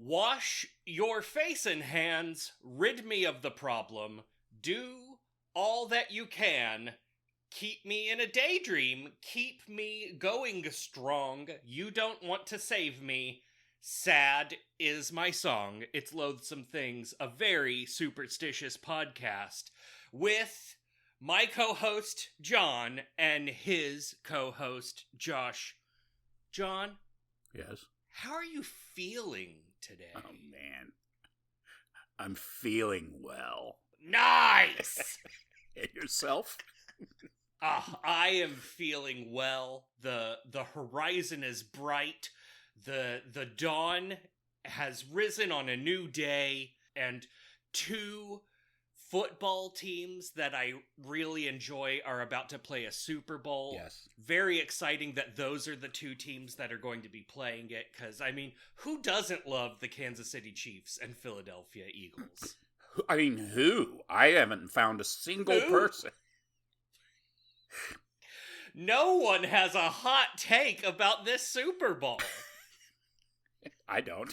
Wash your face and hands, rid me of the problem, do all that you can, keep me in a daydream, keep me going strong, you don't want to save me, sad is my song. It's Loathsome Things, a very superstitious podcast, with my co-host, John, and his co-host, Josh. John? Yes? How are you feeling today? Oh, man. I'm feeling well. Nice! And yourself? I am feeling well. The horizon is bright. The dawn has risen on a new day, and two football teams that I really enjoy are about to play a Super Bowl. Yes. Very exciting that those are the two teams that are going to be playing it, because, I mean, who doesn't love the Kansas City Chiefs and Philadelphia Eagles? I mean, who? I haven't found a single person. No one has a hot take about this Super Bowl. I don't.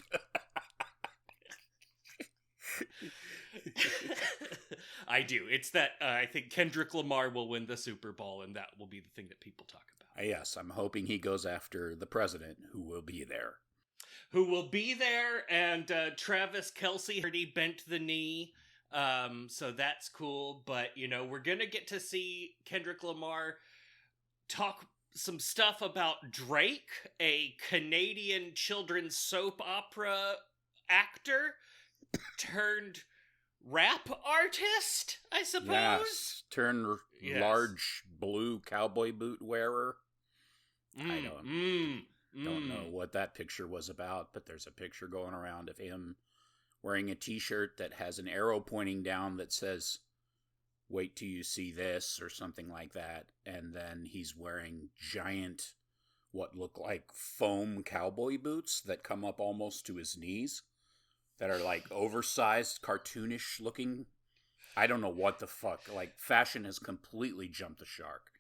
I do. It's that I think Kendrick Lamar will win the Super Bowl, and that will be the thing that people talk about. Yes, I'm hoping he goes after the president, who will be there. Who will be there, and Travis Kelce already bent the knee, so that's cool. But, you know, we're going to get to see Kendrick Lamar talk some stuff about Drake, a Canadian children's soap opera actor turned rap artist, I suppose? Yes, large blue cowboy boot wearer. I don't know what that picture was about, but there's a picture going around of him wearing a t-shirt that has an arrow pointing down that says, "Wait till you see this," or something like that. And then he's wearing giant, what look like foam cowboy boots that come up almost to his knees, that are like oversized, cartoonish looking. I don't know what the fuck. Like, fashion has completely jumped the shark.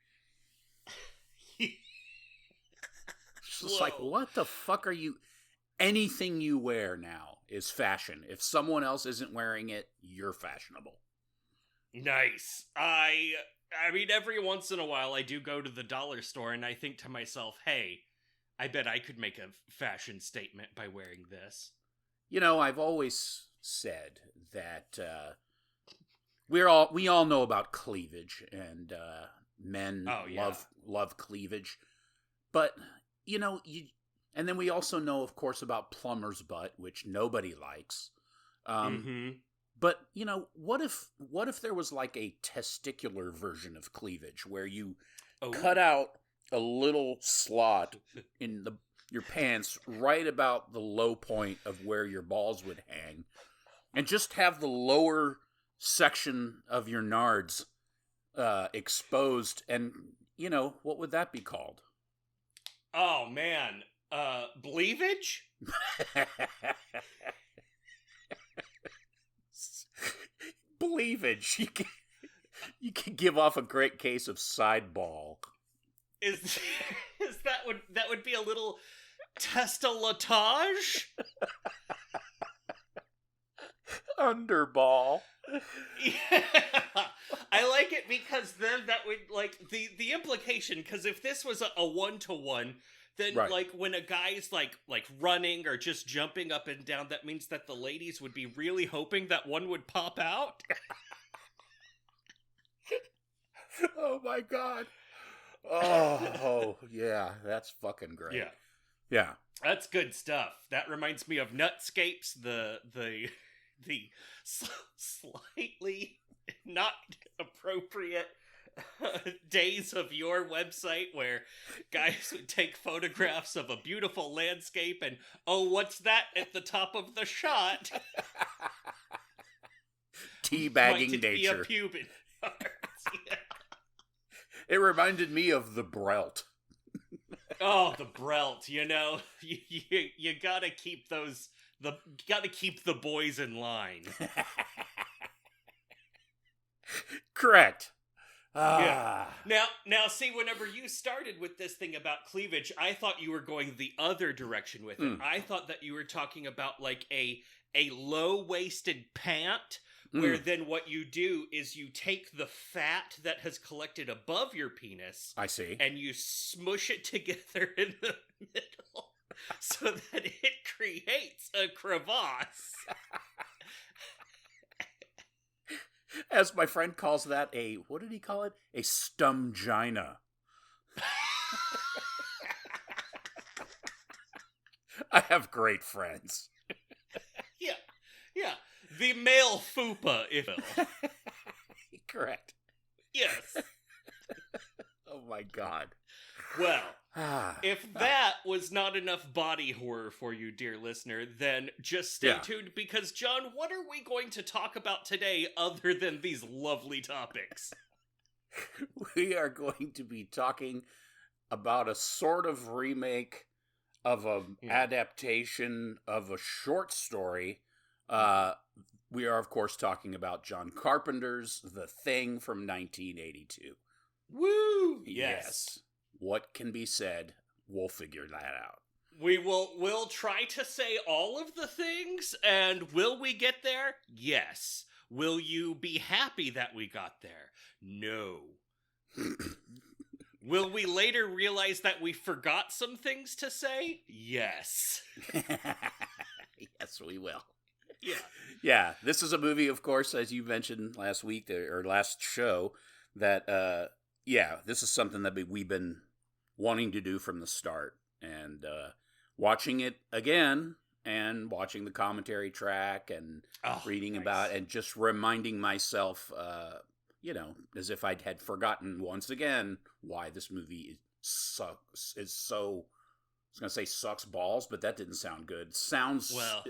It's just like, what the fuck are you... Anything you wear now is fashion. If someone else isn't wearing it, you're fashionable. Nice. I mean, every once in a while I do go to the dollar store and I think to myself, hey, I bet I could make a fashion statement by wearing this. You know, I've always said that we all know about cleavage, and men love cleavage. But, you know, and then we also know, of course, about plumber's butt, which nobody likes. But, you know, what if there was like a testicular version of cleavage where you cut out a little slot in your pants right about the low point of where your balls would hang, and just have the lower section of your nards exposed, and, you know, what would that be called? Oh, man. Bleavage? Bleavage. You can give off a great case of sideball. Is that would be a little testalatage? Underball. Yeah. I like it because then that would, like, the implication, because if this was a one-to-one, then, right, like, when a guy's, like running or just jumping up and down, that means that the ladies would be really hoping that one would pop out. Oh, my God. Oh, yeah, that's fucking great. Yeah. That's good stuff. That reminds me of Nutscapes, the slightly not appropriate days of your website where guys would take photographs of a beautiful landscape and, oh, what's that at the top of the shot? Teabagging nature. Be a pubis. Yeah. It reminded me of the Brelt. Oh, the Brelt, you know, you gotta keep the boys in line. Correct. Ah. Now, see, whenever you started with this thing about cleavage, I thought you were going the other direction with it. I thought that you were talking about like a low-waisted pant, where then what you do is you take the fat that has collected above your penis, I see, and you smush it together in the middle so that it creates a crevasse. As my friend calls that, what did he call it? A stumgina. I have great friends. Yeah. The male fupa, if you will. Correct. Yes. Oh my God. Well, if that was not enough body horror for you, dear listener, then just stay tuned, because, John, what are we going to talk about today other than these lovely topics? We are going to be talking about a sort of remake of an adaptation of a short story. We are, of course, talking about John Carpenter's The Thing from 1982. Woo! Yes. What can be said? We'll figure that out. We'll try to say all of the things, and will we get there? Yes. Will you be happy that we got there? No. Will we later realize that we forgot some things to say? Yes. Yes, we will. Yeah. Yeah, this is a movie, of course, as you mentioned last week, or last show, that, this is something that we've been wanting to do from the start. And watching it again, and watching the commentary track, and reading about it, and just reminding myself, as if I had forgotten once again why this movie sucks. I was going to say sucks balls, but that didn't sound good.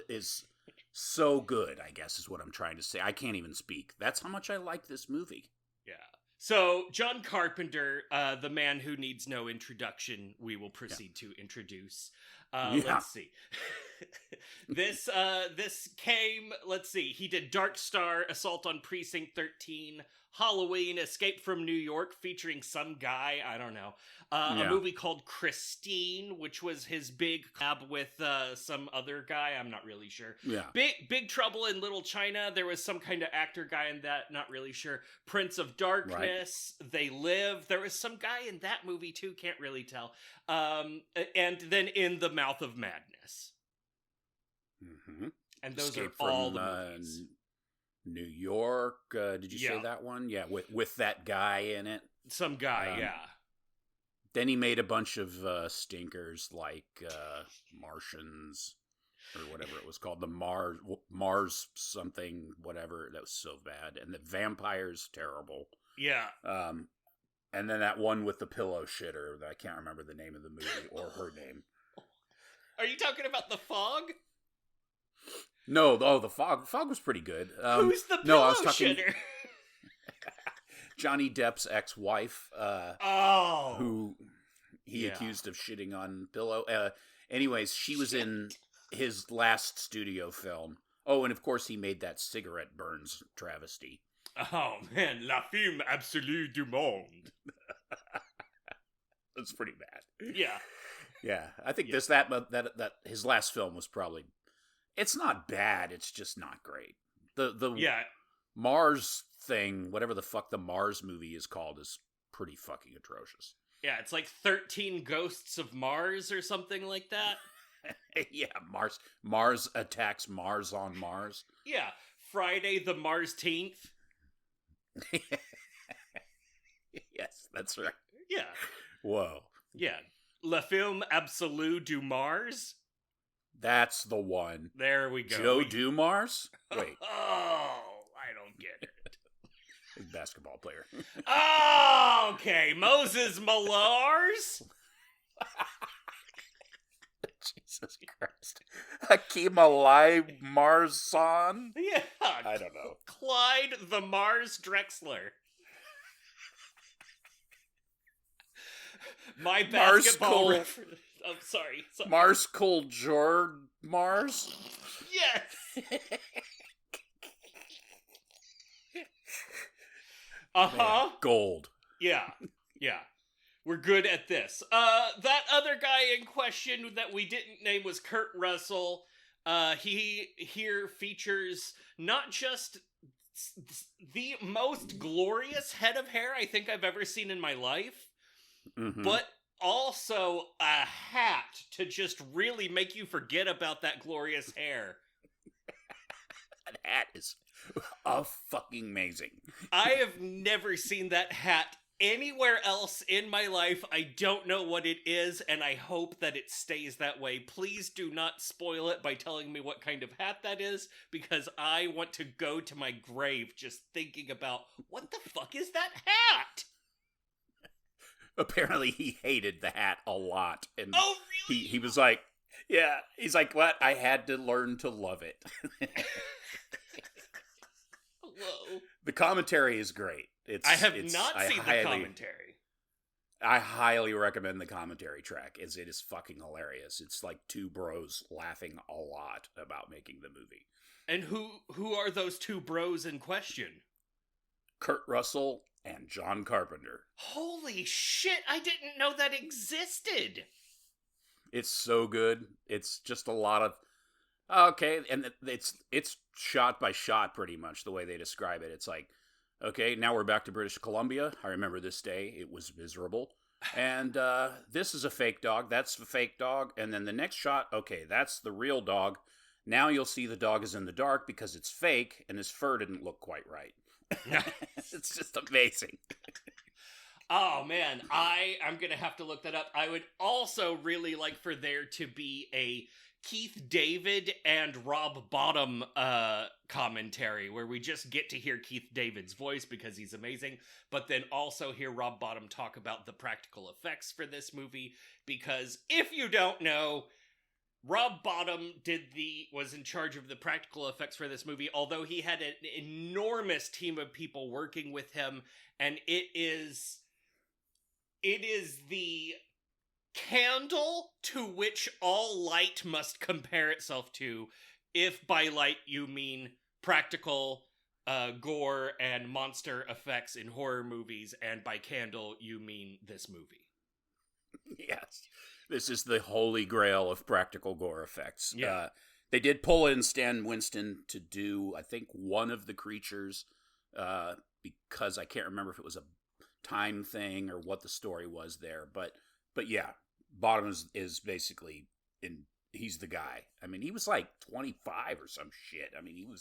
Is so good, I guess, is what I'm trying to say. I can't even speak. That's how much I like this movie. Yeah. So, John Carpenter, the man who needs no introduction, we will proceed to introduce. Let's see. This came, he did Dark Star, Assault on Precinct 13, Halloween, Escape from New York, featuring some guy, I don't know. A movie called Christine, which was his big collab with some other guy, I'm not really sure. Yeah. Big Trouble in Little China, there was some kind of actor guy in that, not really sure. Prince of Darkness, right. They Live, there was some guy in that movie too, can't really tell. And then In the Mouth of Madness. Mm-hmm. And those Escape are all the movies. New York, did you say that one? Yeah, with that guy in it. Some guy, yeah. Then he made a bunch of stinkers like Martians, or whatever it was called, the Mars something, whatever. That was so bad. And the Vampires, terrible. Yeah. And then that one with the pillow shitter, that I can't remember the name of the movie or her name. Are you talking about The Fog? No, the Fog. Fog was pretty good. Who's the pillow shitter? Johnny Depp's ex-wife, who he accused of shitting on pillow. Anyways, she was in his last studio film. Oh, and of course he made that Cigarette Burns travesty. Oh man, La Film Absolue du Monde. That's pretty bad. Yeah. Yeah, I think that his last film was probably. It's not bad. It's just not great. The Mars thing, whatever the fuck the Mars movie is called, is pretty fucking atrocious. Yeah, it's like 13 Ghosts of Mars or something like that. Yeah, Mars attacks Mars on Mars. Yeah, Friday the Mars-teenth. Yes, that's right. Yeah. Whoa. Yeah. Le Film Absolu du Mars. That's the one. There we go. Joe Dumars? Wait. Oh, I don't get it. Basketball player. Oh, okay. Moses Malars? Jesus Christ. Hakeem Alai Marzon? Yeah. I don't know. Clyde the Mars Drexler. My basketball reference. I'm sorry. Mars Cold George Mars? Yes! Uh-huh. Man, gold. Yeah. Yeah. We're good at this. That other guy in question that we didn't name was Kurt Russell. He here features not just the most glorious head of hair I think I've ever seen in my life, but also a hat to just really make you forget about that glorious hair. That hat is fucking amazing. I have never seen that hat anywhere else in my life. I don't know what it is, and I hope that it stays that way. Please do not spoil it by telling me what kind of hat that is, because I want to go to my grave just thinking about, what the fuck is that hat? Apparently he hated the hat a lot. And oh, really? He was like, yeah, he's like, what? I had to learn to love it. Whoa. The commentary is great. I have not seen the commentary. I highly recommend the commentary track, as it is fucking hilarious. It's like two bros laughing a lot about making the movie. And who are those two bros in question? Kurt Russell and John Carpenter. Holy shit, I didn't know that existed. It's so good. It's just a lot of... Okay, and it's shot by shot pretty much the way they describe it. It's like, okay, now we're back to British Columbia. I remember this day. It was miserable. And this is a fake dog. That's a fake dog. And then the next shot, okay, that's the real dog. Now you'll see the dog is in the dark because it's fake and his fur didn't look quite right. It's just amazing. Oh, man, I'm going to have to look that up. I would also really like for there to be a Keith David and Rob Bottom commentary where we just get to hear Keith David's voice because he's amazing, but then also hear Rob Bottom talk about the practical effects for this movie, because if you don't know, Rob Bottom was in charge of the practical effects for this movie, although he had an enormous team of people working with him, and it is the candle to which all light must compare itself to, if by light you mean practical gore and monster effects in horror movies, and by candle you mean this movie. Yes. This is the holy grail of practical gore effects. Yeah. They did pull in Stan Winston to do, I think, one of the creatures, because I can't remember if it was a time thing or what the story was there. But yeah, Bottom is basically he's the guy. I mean, he was like 25 or some shit. I mean,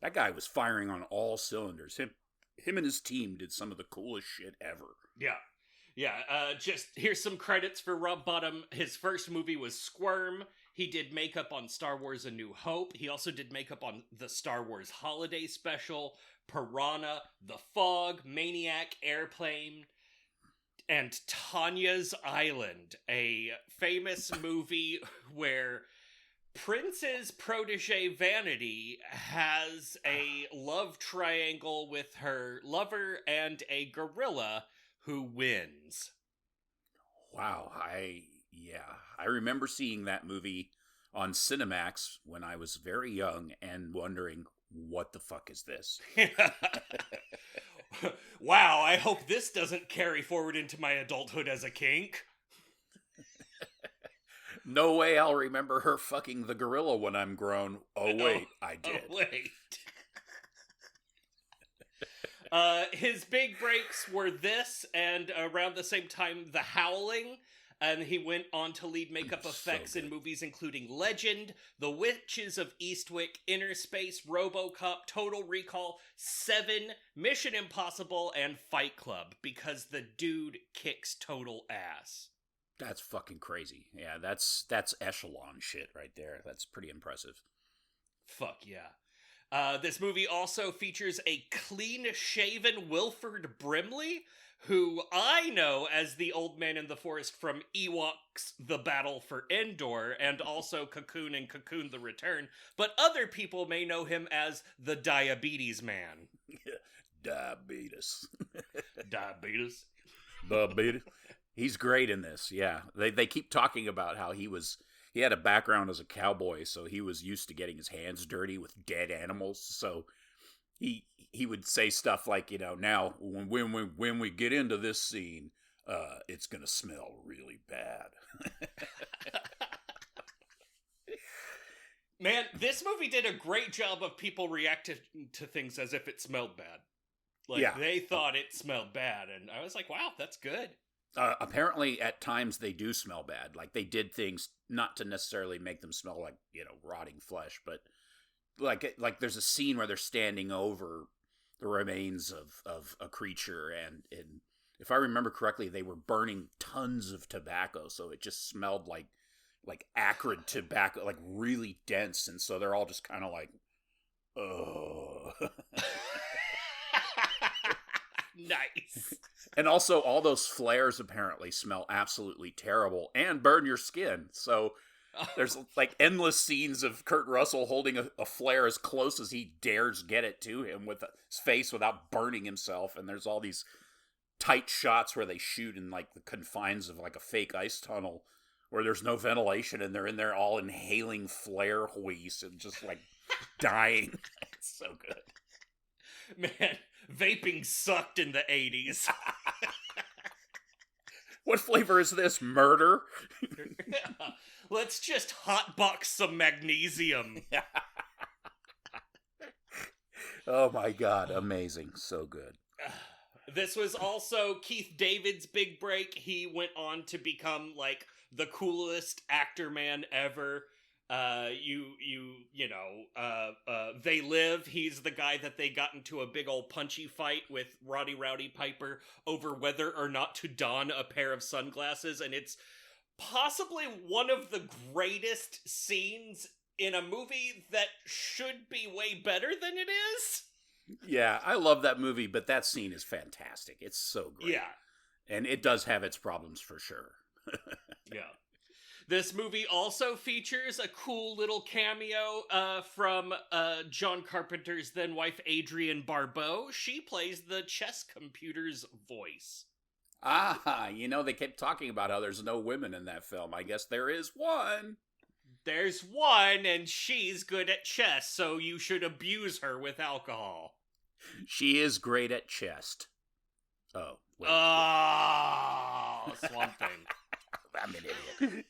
that guy was firing on all cylinders. Him and his team did some of the coolest shit ever. Yeah. Yeah, just here's some credits for Rob Bottom. His first movie was Squirm. He did makeup on Star Wars A New Hope. He also did makeup on the Star Wars Holiday Special, Piranha, The Fog, Maniac, Airplane, and Tanya's Island, a famous movie where Prince's protege Vanity has a love triangle with her lover and a gorilla who wins. Wow, I remember seeing that movie on Cinemax when I was very young and wondering, what the fuck is this? Wow, I hope this doesn't carry forward into my adulthood as a kink. No way I'll remember her fucking the gorilla when I'm grown. Oh wait, I did. Oh wait. His big breaks were this, and around the same time, The Howling, and he went on to lead makeup effects in movies including Legend, The Witches of Eastwick, Inner Space, RoboCop, Total Recall, Seven, Mission Impossible, and Fight Club, because the dude kicks total ass. That's fucking crazy. Yeah, that's echelon shit right there. That's pretty impressive. Fuck yeah. This movie also features a clean-shaven Wilford Brimley, who I know as the old man in the forest from Ewoks: The Battle for Endor, and also Cocoon and Cocoon: The Return, but other people may know him as the Diabetes Man. Diabetes. Diabetes. Diabetes. He's great in this, yeah. They keep talking about how he had a background as a cowboy, so he was used to getting his hands dirty with dead animals. So he he would say stuff like, now when we get into this scene, it's gonna smell really bad. Man, this movie did a great job of people reacting to things as if it smelled bad. They thought it smelled bad, and I was like, wow, that's good. Apparently, at times, they do smell bad. Like, they did things not to necessarily make them smell like, rotting flesh, but like there's a scene where they're standing over the remains of a creature, and if I remember correctly, they were burning tons of tobacco, so it just smelled like acrid tobacco, like really dense, and so they're all just kind of like, oh. Nice. And also, all those flares apparently smell absolutely terrible and burn your skin. So there's like endless scenes of Kurt Russell holding a flare as close as he dares get it to him with his face without burning himself. And there's all these tight shots where they shoot in like the confines of like a fake ice tunnel where there's no ventilation, and they're in there all inhaling flare wheeze and just like dying. It's so good. Man, vaping sucked in the 80s. What flavor is this? Murder? Let's just hotbox some magnesium. Oh my God, amazing. So good. This was also Keith David's big break. He went on to become like the coolest actor man ever. They Live. He's the guy that they got into a big old punchy fight with Rowdy Piper over whether or not to don a pair of sunglasses, and it's possibly one of the greatest scenes in a movie that should be way better than it is. Yeah, I love that movie, but that scene is fantastic. It's so great. Yeah. And it does have its problems for sure. Yeah. This movie also features a cool little cameo from John Carpenter's then-wife, Adrienne Barbeau. She plays the chess computer's voice. They kept talking about how there's no women in that film. I guess there is one. There's one, and she's good at chess, so you should abuse her with alcohol. She is great at chess. Oh. Wait. Swamp Thing. I'm an idiot.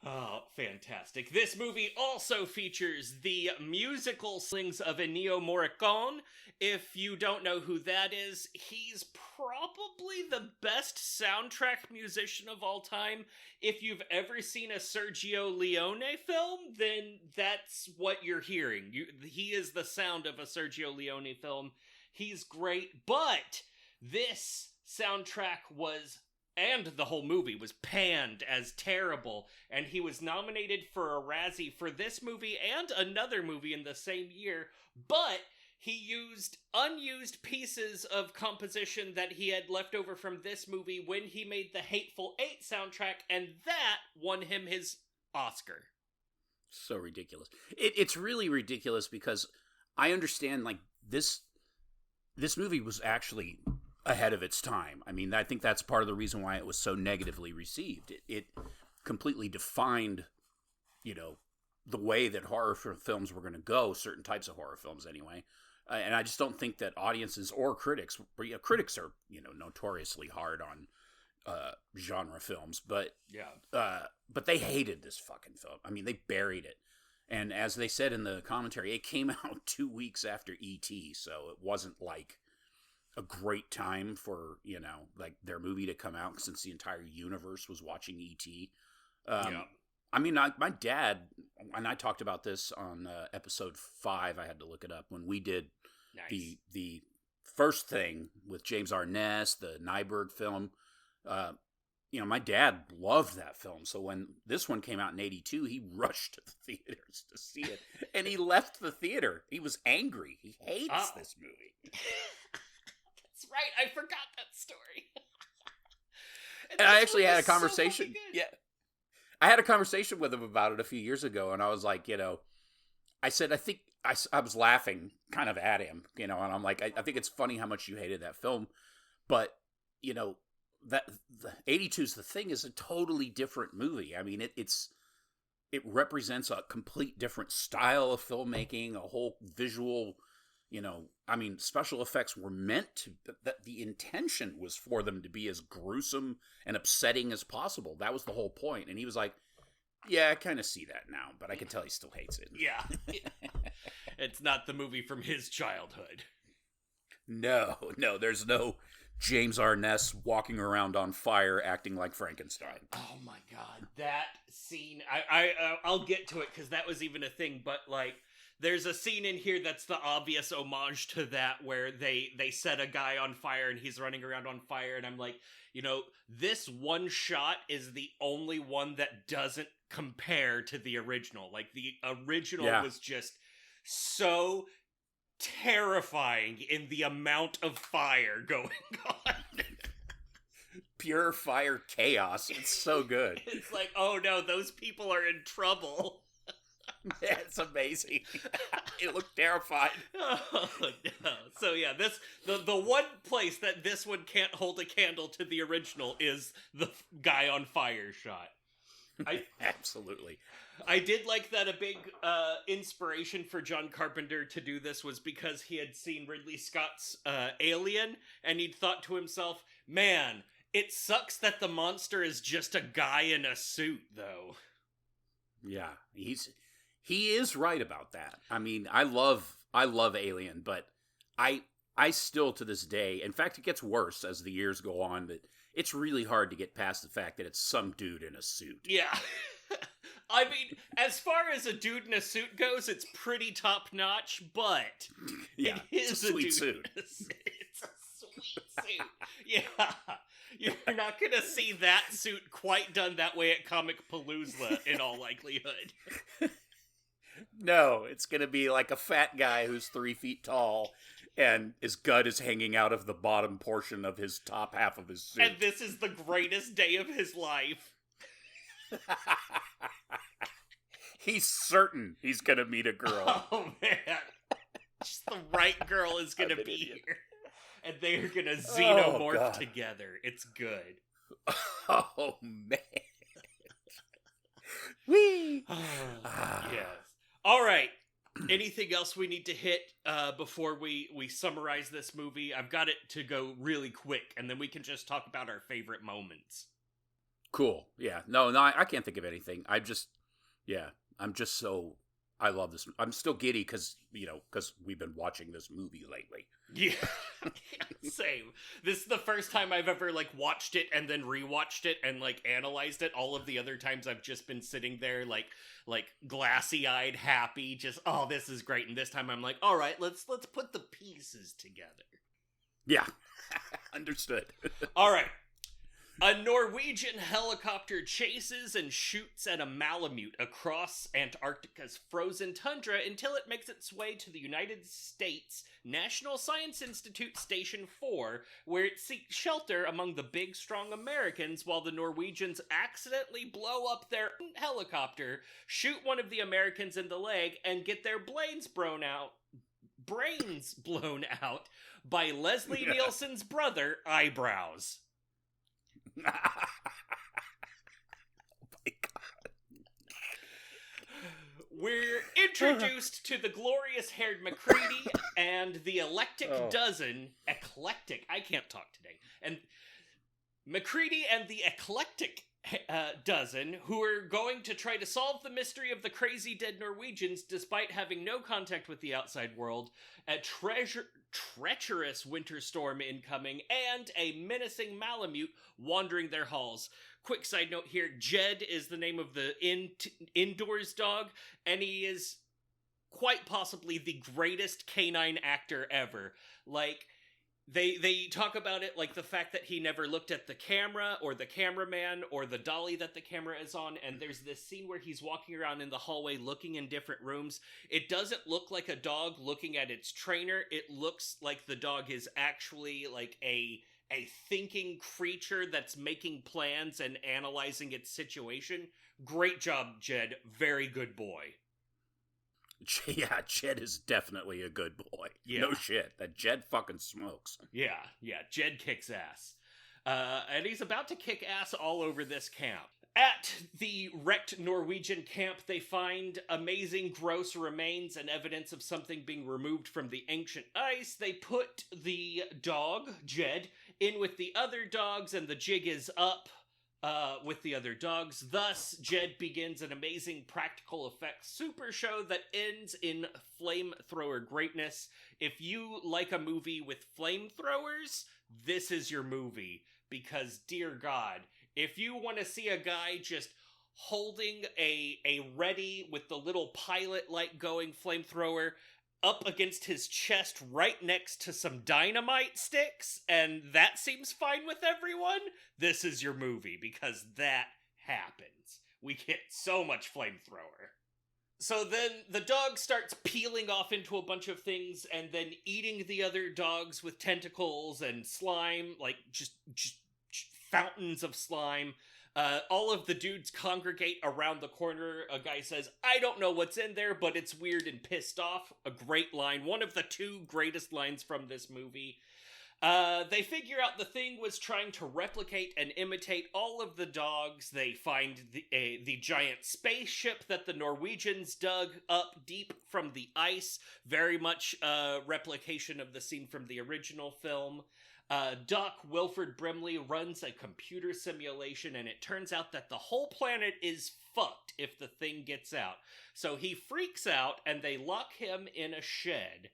Oh, fantastic. This movie also features the musical slings of Ennio Morricone. If you don't know who that is, he's probably the best soundtrack musician of all time. If you've ever seen a Sergio Leone film, then that's what you're hearing. He is the sound of a Sergio Leone film. He's great, but this soundtrack and the whole movie was panned as terrible, and he was nominated for a Razzie for this movie and another movie in the same year, but he used unused pieces of composition that he had left over from this movie when he made the Hateful Eight soundtrack, and that won him his Oscar. So ridiculous. It's really ridiculous because I understand, like, this movie was actually ahead of its time. I mean, I think that's part of the reason why it was so negatively received. It completely defined, the way that horror films were going to go, certain types of horror films anyway. And I just don't think that audiences or critics are, notoriously hard on genre films, but they hated this fucking film. I mean, they buried it. And as they said in the commentary, it came out 2 weeks after E.T., so it wasn't like a great time for, their movie to come out since the entire universe was watching E.T. I mean, my dad, and I talked about this on episode 5, I had to look it up, when we did the first thing with James Arness, the Nyberg film. My dad loved that film, so when this one came out in 82, he rushed to the theaters to see it, and he left the theater. He was angry. He hates this movie. That's right, I forgot that story. and I actually had a conversation. So I had a conversation with him about it a few years ago, and I was like, I said, I think I was laughing kind of at him, and I'm like, I think it's funny how much you hated that film, but that the 82's The Thing is a totally different movie. I mean, it represents a complete different style of filmmaking, a whole visual I mean, special effects were meant to, that the intention was for them to be as gruesome and upsetting as possible. That was the whole point. And he was like, yeah, I kind of see that now, but I can tell he still hates it. Yeah. It's not the movie from his childhood. No, there's no James Arness walking around on fire acting like Frankenstein. Oh my God, that scene, I'll get to it because that was even a thing, but like, there's a scene in here that's the obvious homage to that where they set a guy on fire and he's running around on fire, and I'm like, this one shot is the only one that doesn't compare to the original. Like, the original was just so terrifying in the amount of fire going on. Pure fire chaos. It's so good. It's like, oh no, those people are in trouble. It's amazing. It looked terrified. Oh, no. So yeah, the one place that this one can't hold a candle to the original is the guy on fire shot. Absolutely. I did like that a big inspiration for John Carpenter to do this was because he had seen Ridley Scott's Alien, and he'd thought to himself, man, it sucks that the monster is just a guy in a suit, though. Yeah, he is right about that. I mean, I love Alien, but I still to this day, in fact, it gets worse as the years go on, but it's really hard to get past the fact that it's some dude in a suit. Yeah. I mean, as far as a dude in a suit goes, it's pretty top-notch, but yeah, it's a sweet suit. It's a sweet suit. Yeah. You're not going to see that suit quite done that way at Comic Palooza, in all likelihood. No, it's going to be like a fat guy who's 3 feet tall, and his gut is hanging out of the bottom portion of his top half of his suit. And this is the greatest day of his life. He's certain he's going to meet a girl. Oh, man. Just the right girl is going to be here. And they're going to xenomorph together. It's good. Oh, man. Whee! Yes. All right. Anything else we need to hit before we summarize this movie? I've got it to go really quick, and then we can just talk about our favorite moments. Cool. Yeah. No, I can't think of anything. I love this. I'm still giddy because we've been watching this movie lately. Yeah. Same. This is the first time I've ever watched it and then rewatched it and analyzed it. All of the other times I've just been sitting there like glassy-eyed, happy, just, oh, this is great. And this time I'm like, all right, let's put the pieces together. Yeah. Understood. All right. A Norwegian helicopter chases and shoots at a Malamute across Antarctica's frozen tundra until it makes its way to the United States National Science Institute Station 4, where it seeks shelter among the big, strong Americans while the Norwegians accidentally blow up their helicopter, shoot one of the Americans in the leg, and get their brains blown out by Leslie Nielsen's brother, Eyebrows. Oh my God. We're introduced to the glorious-haired MacReady and the eclectic dozen. Eclectic. I can't talk today. And MacReady and the eclectic dozen, who are going to try to solve the mystery of the crazy dead Norwegians despite having no contact with the outside world, a treacherous winter storm incoming, and a menacing Malamute wandering their halls. Quick side note here, Jed is the name of the indoors dog, and he is quite possibly the greatest canine actor ever. They talk about it like the fact that he never looked at the camera or the cameraman or the dolly that the camera is on, and there's this scene where he's walking around in the hallway looking in different rooms. It doesn't look like a dog looking at its trainer. It looks like the dog is actually a thinking creature that's making plans and analyzing its situation. Great job, Jed. Very good boy. Yeah, Jed is definitely a good boy. Yeah. No shit. That Jed fucking smokes. Yeah, Jed kicks ass. And he's about to kick ass all over this camp. At the wrecked Norwegian camp, they find amazing, gross remains and evidence of something being removed from the ancient ice. They put the dog, Jed, in with the other dogs, and the jig is up with the other dogs. Thus, Jed begins an amazing practical effects super show that ends in flamethrower greatness. If you like a movie with flamethrowers, this is your movie. Because, dear God, if you want to see a guy just holding a ready with the little pilot light going flamethrower up against his chest right next to some dynamite sticks, and that seems fine with everyone, this is your movie, because that happens. We get so much flamethrower. So then the dog starts peeling off into a bunch of things and then eating the other dogs with tentacles and slime, like just fountains of slime. All of the dudes congregate around the corner. A guy says, "I don't know what's in there, but it's weird and pissed off." A great line. One of the two greatest lines from this movie. They figure out the thing was trying to replicate and imitate all of the dogs. They find the giant spaceship that the Norwegians dug up deep from the ice. Very much a replication of the scene from the original film. Doc Wilford Brimley runs a computer simulation, and it turns out that the whole planet is fucked if the thing gets out. So he freaks out, and they lock him in a shed.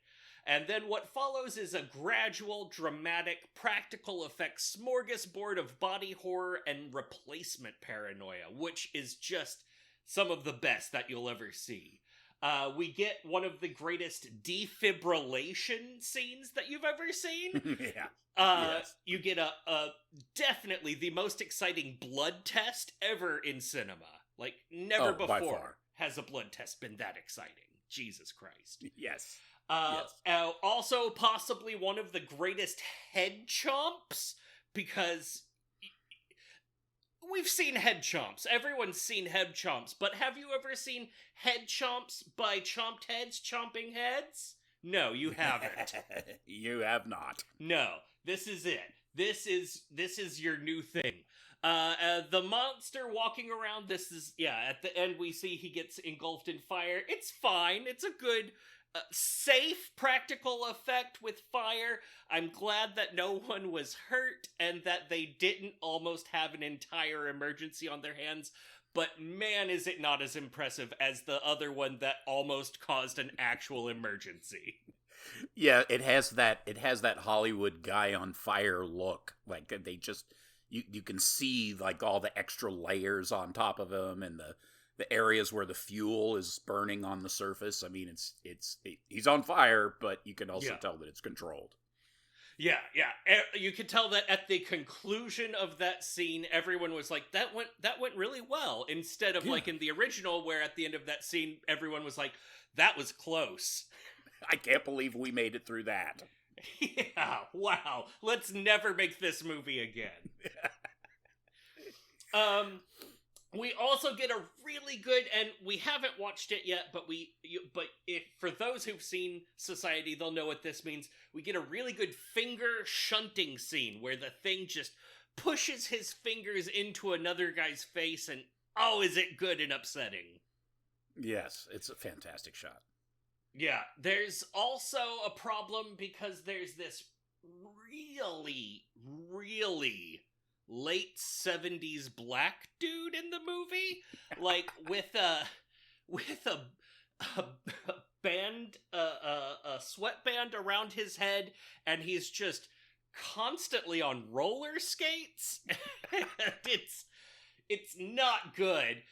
And then what follows is a gradual, dramatic, practical effects smorgasbord of body horror and replacement paranoia, which is just some of the best that you'll ever see. We get one of the greatest defibrillation scenes that you've ever seen. Yeah. Yes. You get a definitely the most exciting blood test ever in cinema. Like, never before has a blood test been that exciting. Jesus Christ. Yes. Also, possibly one of the greatest head chomps, because we've seen head chomps. Everyone's seen head chomps, but have you ever seen head chomps by chomped heads chomping heads? No, you haven't. You have not. No, this is it. This is your new thing. The monster walking around, this is, at the end we see he gets engulfed in fire. It's fine. It's a good, safe, practical effect with fire. I'm glad that no one was hurt and that they didn't almost have an entire emergency on their hands. But man, is it not as impressive as the other one that almost caused an actual emergency. Yeah, it has that Hollywood guy on fire look. Like, they just, you can see like all the extra layers on top of him and the areas where the fuel is burning on the surface. I mean, he's on fire, but you can also tell that it's controlled. Yeah. You could tell that at the conclusion of that scene, everyone was like, that went really well. Instead of like in the original, where at the end of that scene, everyone was like, that was close. I can't believe we made it through that. Yeah, wow. Let's never make this movie again. We also get a really good, and we haven't watched it yet, but if for those who've seen Society, they'll know what this means. We get a really good finger shunting scene where the thing just pushes his fingers into another guy's face, and oh, is it good and upsetting. Yes, it's a fantastic shot. Yeah, there's also a problem because there's this really, really late 70s black dude in the movie, like with a band, a sweatband around his head, and he's just constantly on roller skates. It's not good.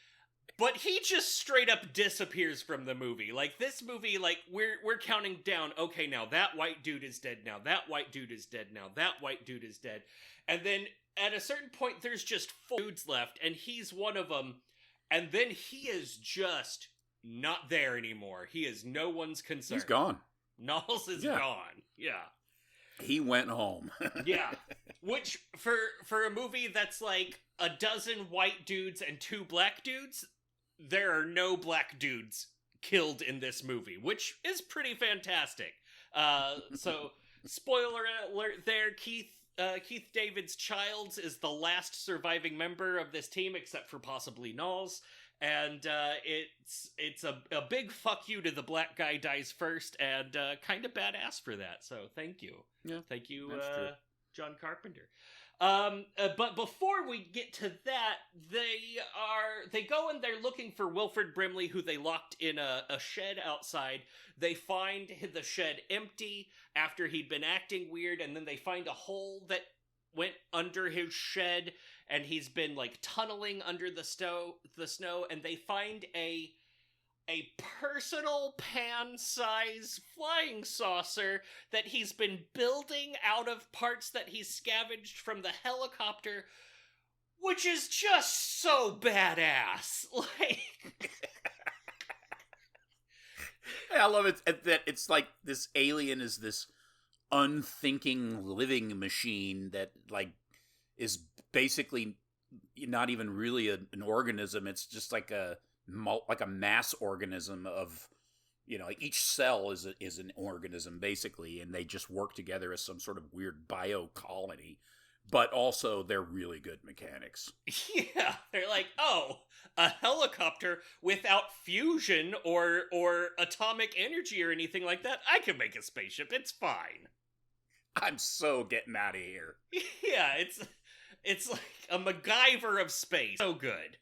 But he just straight up disappears from the movie. Like, this movie, like, we're counting down, okay, now that white dude is dead, now that white dude is dead, now that white dude is dead. And then, at a certain point, there's just 4 dudes left, and he's one of them, and then he is just not there anymore. He is no one's concern. He's gone. Knowles is gone. Yeah. He went home. Yeah. Which, for a movie that's like a dozen white dudes and 2 black dudes, there are no black dudes killed in this movie, which is pretty fantastic. So, spoiler alert there, Keith, Keith David's Childs is the last surviving member of this team, except for possibly Knowles. And it's a big fuck you to the black guy dies first, and kind of badass for that. So thank you. Yeah, thank you, John Carpenter. But before we get to that, they go and they're looking for Wilfred Brimley, who they locked in a shed outside. They find the shed empty after he'd been acting weird, and then they find a hole that went under his shed, and he's been like tunneling under the snow, and they find a personal pan-size flying saucer that he's been building out of parts that he's scavenged from the helicopter, which is just so badass. Like, I love it that it's like this alien is this unthinking living machine that like is basically not even really an organism. It's just like a mass organism of, you know, like each cell is an organism basically, and they just work together as some sort of weird bio colony. But also they're really good mechanics. Yeah, they're like, oh, a helicopter without fusion or atomic energy or anything like that. I can make a spaceship. It's fine. I'm so getting out of here. Yeah, it's like a MacGyver of space. So good.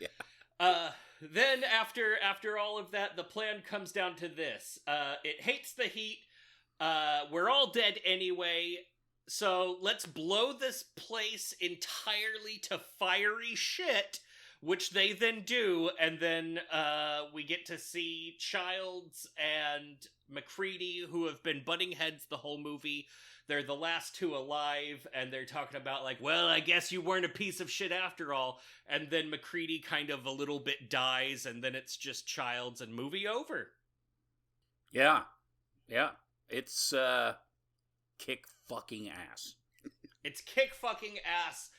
Yeah. Then after all of that, the plan comes down to this. It hates the heat. We're all dead anyway, so let's blow this place entirely to fiery shit, which they then do, and then we get to see Childs and MacReady, who have been butting heads the whole movie. They're the last two alive, and they're talking about, like, well, I guess you weren't a piece of shit after all. And then MacReady kind of a little bit dies, and then it's just Childs and movie over. Yeah. Yeah. It's, kick fucking ass. It's kick fucking ass.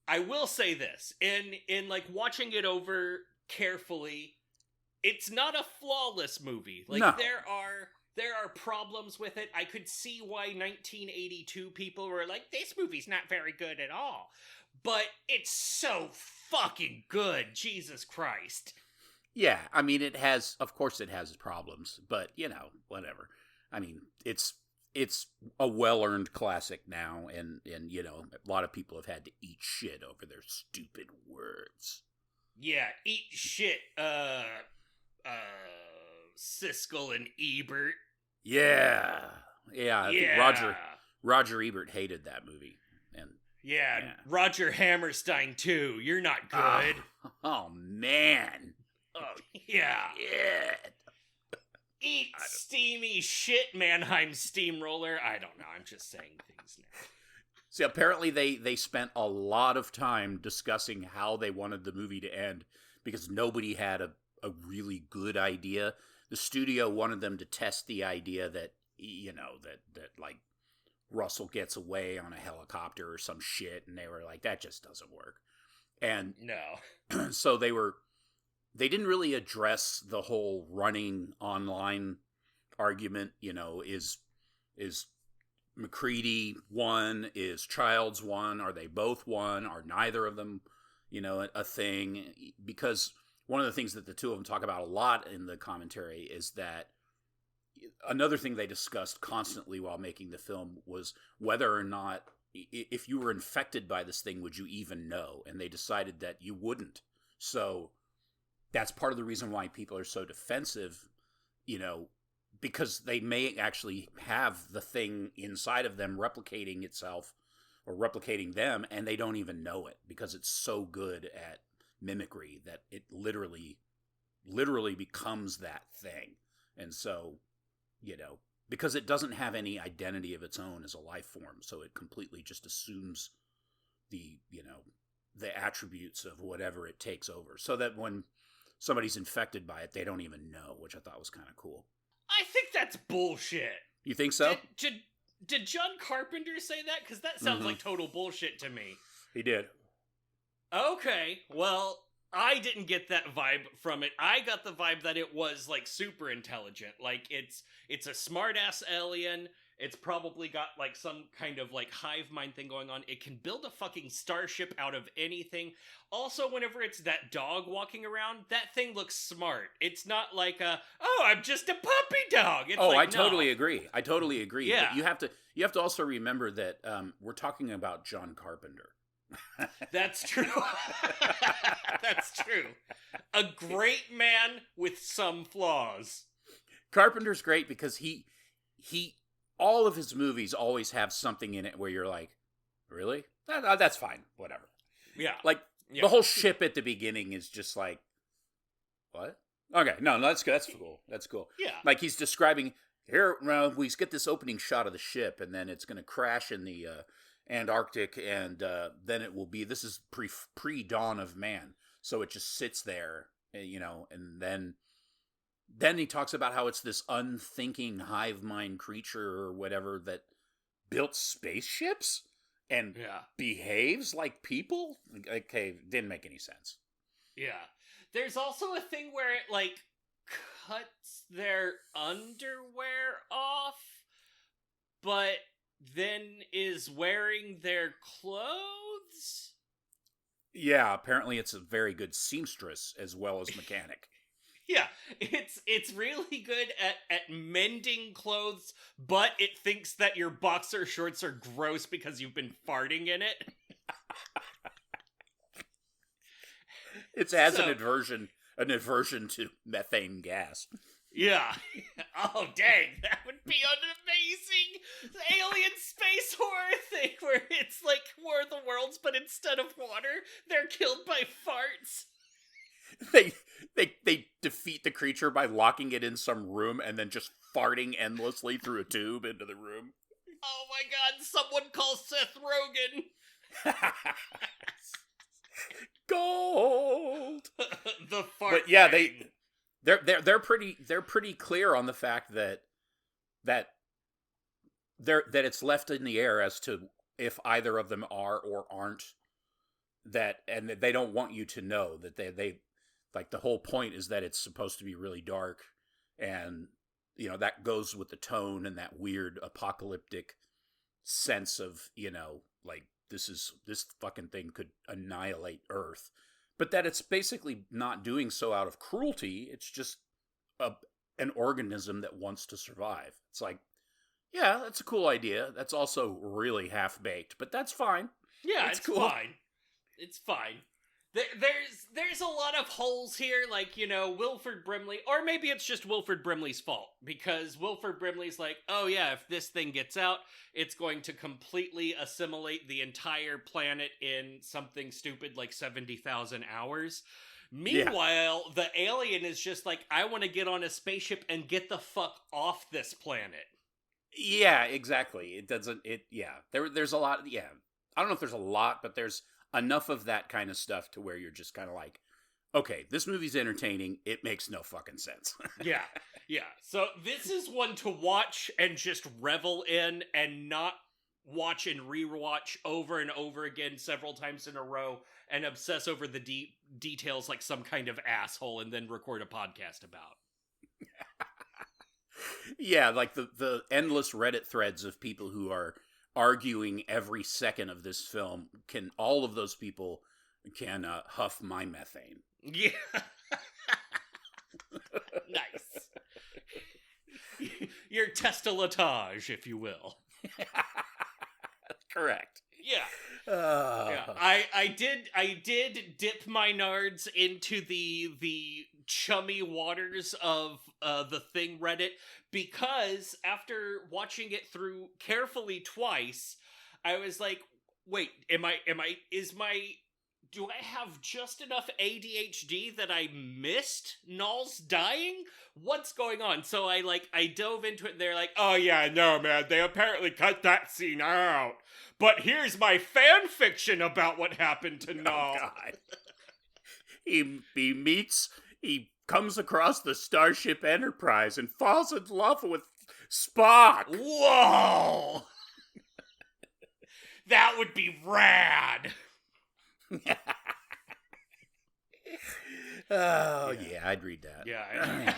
I will say this, in like watching it over carefully, it's not a flawless movie. Like, no. There are problems with it. I could see why 1982 people were like, this movie's not very good at all. But it's so fucking good. Jesus Christ. Yeah, I mean, of course it has problems, but, you know, whatever. I mean, it's a well-earned classic now, and you know, a lot of people have had to eat shit over their stupid words. Yeah, eat shit, Siskel and Ebert. Yeah. I think Roger Ebert hated that movie. And yeah. Roger Hammerstein too. You're not good. Oh man. Oh yeah. Yeah. Eat steamy shit, Mannheim Steamroller. I don't know. I'm just saying things now. See, apparently they spent a lot of time discussing how they wanted the movie to end because nobody had a really good idea. The studio wanted them to test the idea that, you know, that like Russell gets away on a helicopter or some shit, and they were like, that just doesn't work. And no. So they didn't really address the whole running online argument, you know, is MacReady one, is Childs one, are they both one, are neither of them, you know, a thing? Because one of the things that the two of them talk about a lot in the commentary is that another thing they discussed constantly while making the film was whether or not, if you were infected by this thing, would you even know? And they decided that you wouldn't. So that's part of the reason why people are so defensive, you know, because they may actually have the thing inside of them replicating itself or replicating them, and they don't even know it because it's so good at mimicry that it literally becomes that thing. And so, you know, because it doesn't have any identity of its own as a life form, so it completely just assumes the, you know, the attributes of whatever it takes over, so that when somebody's infected by it, they don't even know, which I thought was kind of cool. I think that's bullshit. You think so? Did John Carpenter say that? Because that sounds like total bullshit to me. He did. Okay, well, I didn't get that vibe from it. I got the vibe that it was, like, super intelligent. Like, it's a smart-ass alien. It's probably got, like, some kind of, like, hive mind thing going on. It can build a fucking starship out of anything. Also, whenever it's that dog walking around, that thing looks smart. It's not like I'm just a puppy dog. It's I like, totally agree. Yeah. But you have to also remember that we're talking about John Carpenter. That's true. That's true. A great man with some flaws. Carpenter's great because he all of his movies always have something in it where you're like, really? That's fine. Whatever. Yeah. Like, the whole ship at the beginning is just like, what? Okay, no, that's good. That's cool. That's cool. Yeah. Like, he's describing, here, we get this opening shot of the ship, and then it's going to crash in the Antarctic, and then it will be, this is pre-dawn of man. So it just sits there, and then he talks about how it's this unthinking hive mind creature or whatever that built spaceships and behaves like people. Okay, didn't make any sense. Yeah. There's also a thing where it, like, cuts their underwear off, but then is wearing their clothes? Yeah, apparently it's a very good seamstress as well as mechanic. Yeah, it's really good at mending clothes, but it thinks that your boxer shorts are gross because you've been farting in it. It has an aversion to methane gas. Yeah. Oh, dang, that would be an amazing alien space horror thing where it's like War of the Worlds, but instead of water, they're killed by farts. They defeat the creature by locking it in some room and then just farting endlessly through a tube into the room. Oh my god, someone call Seth Rogen. Gold. The fart. But yeah, they're pretty clear on the fact that it's left in the air as to if either of them are or aren't, and that they don't want you to know that they like, the whole point is that it's supposed to be really dark, and that goes with the tone and that weird apocalyptic sense of, like, this fucking thing could annihilate Earth, but that it's basically not doing so out of cruelty. It's just an organism that wants to survive. It's like, yeah, that's a cool idea. That's also really half-baked, but that's fine. Yeah, it's cool. Fine. It's fine. There's a lot of holes here, like, Wilford Brimley, or maybe it's just Wilford Brimley's fault, because Wilford Brimley's like, oh yeah, if this thing gets out, it's going to completely assimilate the entire planet in something stupid like 70,000 hours. Meanwhile, the alien is just like, I want to get on a spaceship and get the fuck off this planet. Yeah, exactly. There's a lot, I don't know if there's a lot, but there's enough of that kind of stuff to where you're just kind of like, okay, this movie's entertaining. It makes no fucking sense. Yeah. So this is one to watch and just revel in and not watch and rewatch over and over again several times in a row and obsess over the details like some kind of asshole and then record a podcast about. Yeah, like the endless Reddit threads of people who are arguing every second of this film, all of those people can huff my methane. Yeah. Nice. Your testalatage, if you will. Correct. Yeah. Yeah. I did dip my nards into the chummy waters of the Thing Reddit, because after watching it through carefully twice, I was like, wait, do I have just enough ADHD that I missed Null's dying? What's going on? So I dove into it, and they're like, oh yeah, no man, they apparently cut that scene out. But here's my fan fiction about what happened to Null. Oh, God. He comes across the Starship Enterprise and falls in love with Spock. Whoa! That would be rad. Oh yeah, I'd read that. Yeah,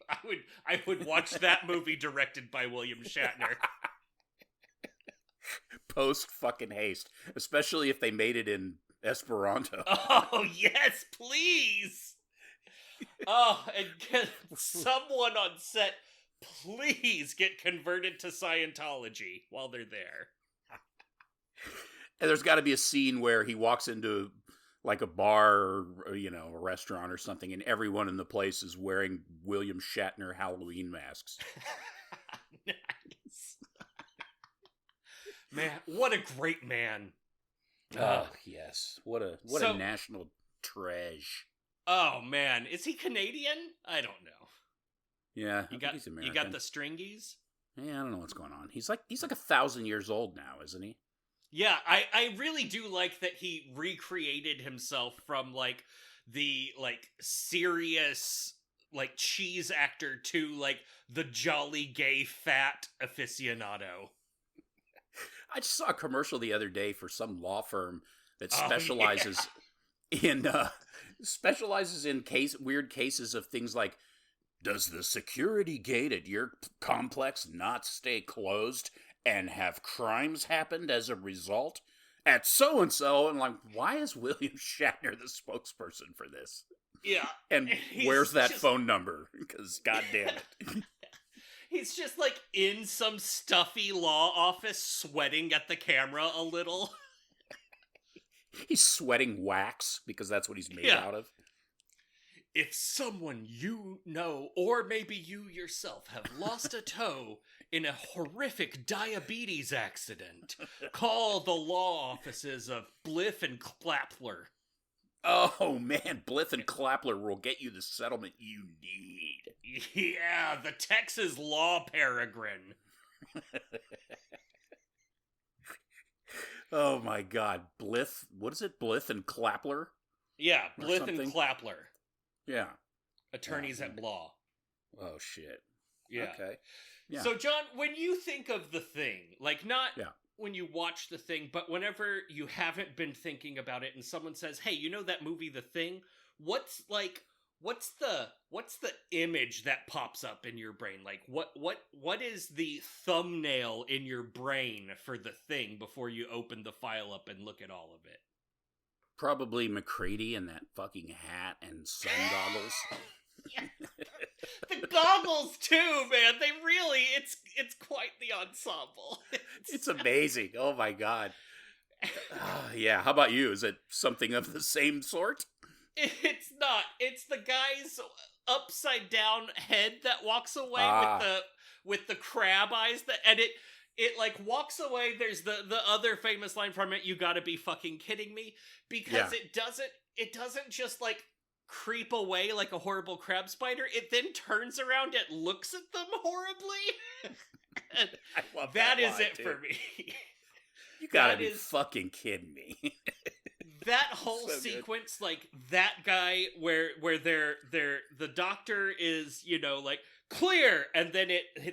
I would watch that movie directed by William Shatner. Post fucking haste, especially if they made it in Esperanto. Oh yes, please. Oh, and get someone on set, please get converted to Scientology while they're there. And there's got to be a scene where he walks into like a bar or, a restaurant or something, and everyone in the place is wearing William Shatner Halloween masks. Nice. Man, what a great man. Oh, yes. What a national treasure. Oh, man. Is he Canadian? I don't know. Yeah, he's American. You got the stringies? Yeah, I don't know what's going on. He's like 1,000 years old now, isn't he? Yeah, I really do like that he recreated himself from, like, the, like, serious, like, cheese actor to, like, the jolly gay fat aficionado. I just saw a commercial the other day for some law firm that specializes in weird cases of things like, does the security gate at your complex not stay closed and have crimes happened as a result at so-and-so? And like, why is William Shatner the spokesperson for this? Yeah. And where's that phone number? Because goddamn it. He's just, like, in some stuffy law office sweating at the camera a little. He's sweating wax because that's what he's made out of. If someone you know, or maybe you yourself, have lost a toe in a horrific diabetes accident, call the law offices of Bliff and Clapler. Oh, man, Bliff and Clapler will get you the settlement you need. Yeah, the Texas Law Peregrine. Oh, my God. Bliff, what is it? Bliff and Clapler? Yeah, Bliff and Clapler. Yeah. Attorneys at law. Oh, shit. Yeah. Okay. Yeah. So, John, when you think of The Thing, like, not when you watch The Thing, but whenever you haven't been thinking about it and someone says, hey, you know that movie The Thing? What's the image that pops up in your brain? Like, what is the thumbnail in your brain for The Thing before you open the file up and look at all of it? Probably McCready in that fucking hat and sun goggles. Yeah. The goggles too, man. They really, it's quite the ensemble. It's amazing. Oh my God. Yeah. How about you? Is it something of the same sort? It's not. It's the guy's upside down head that walks away with the crab eyes and it like walks away. There's the other famous line from it, you gotta be fucking kidding me. Because it doesn't just like creep away like a horrible crab spider. It then turns around and looks at them horribly. And I love that is line, it too. for me. You gotta be fucking kidding me. That whole sequence, good. Like that guy where the doctor is, like clear, and then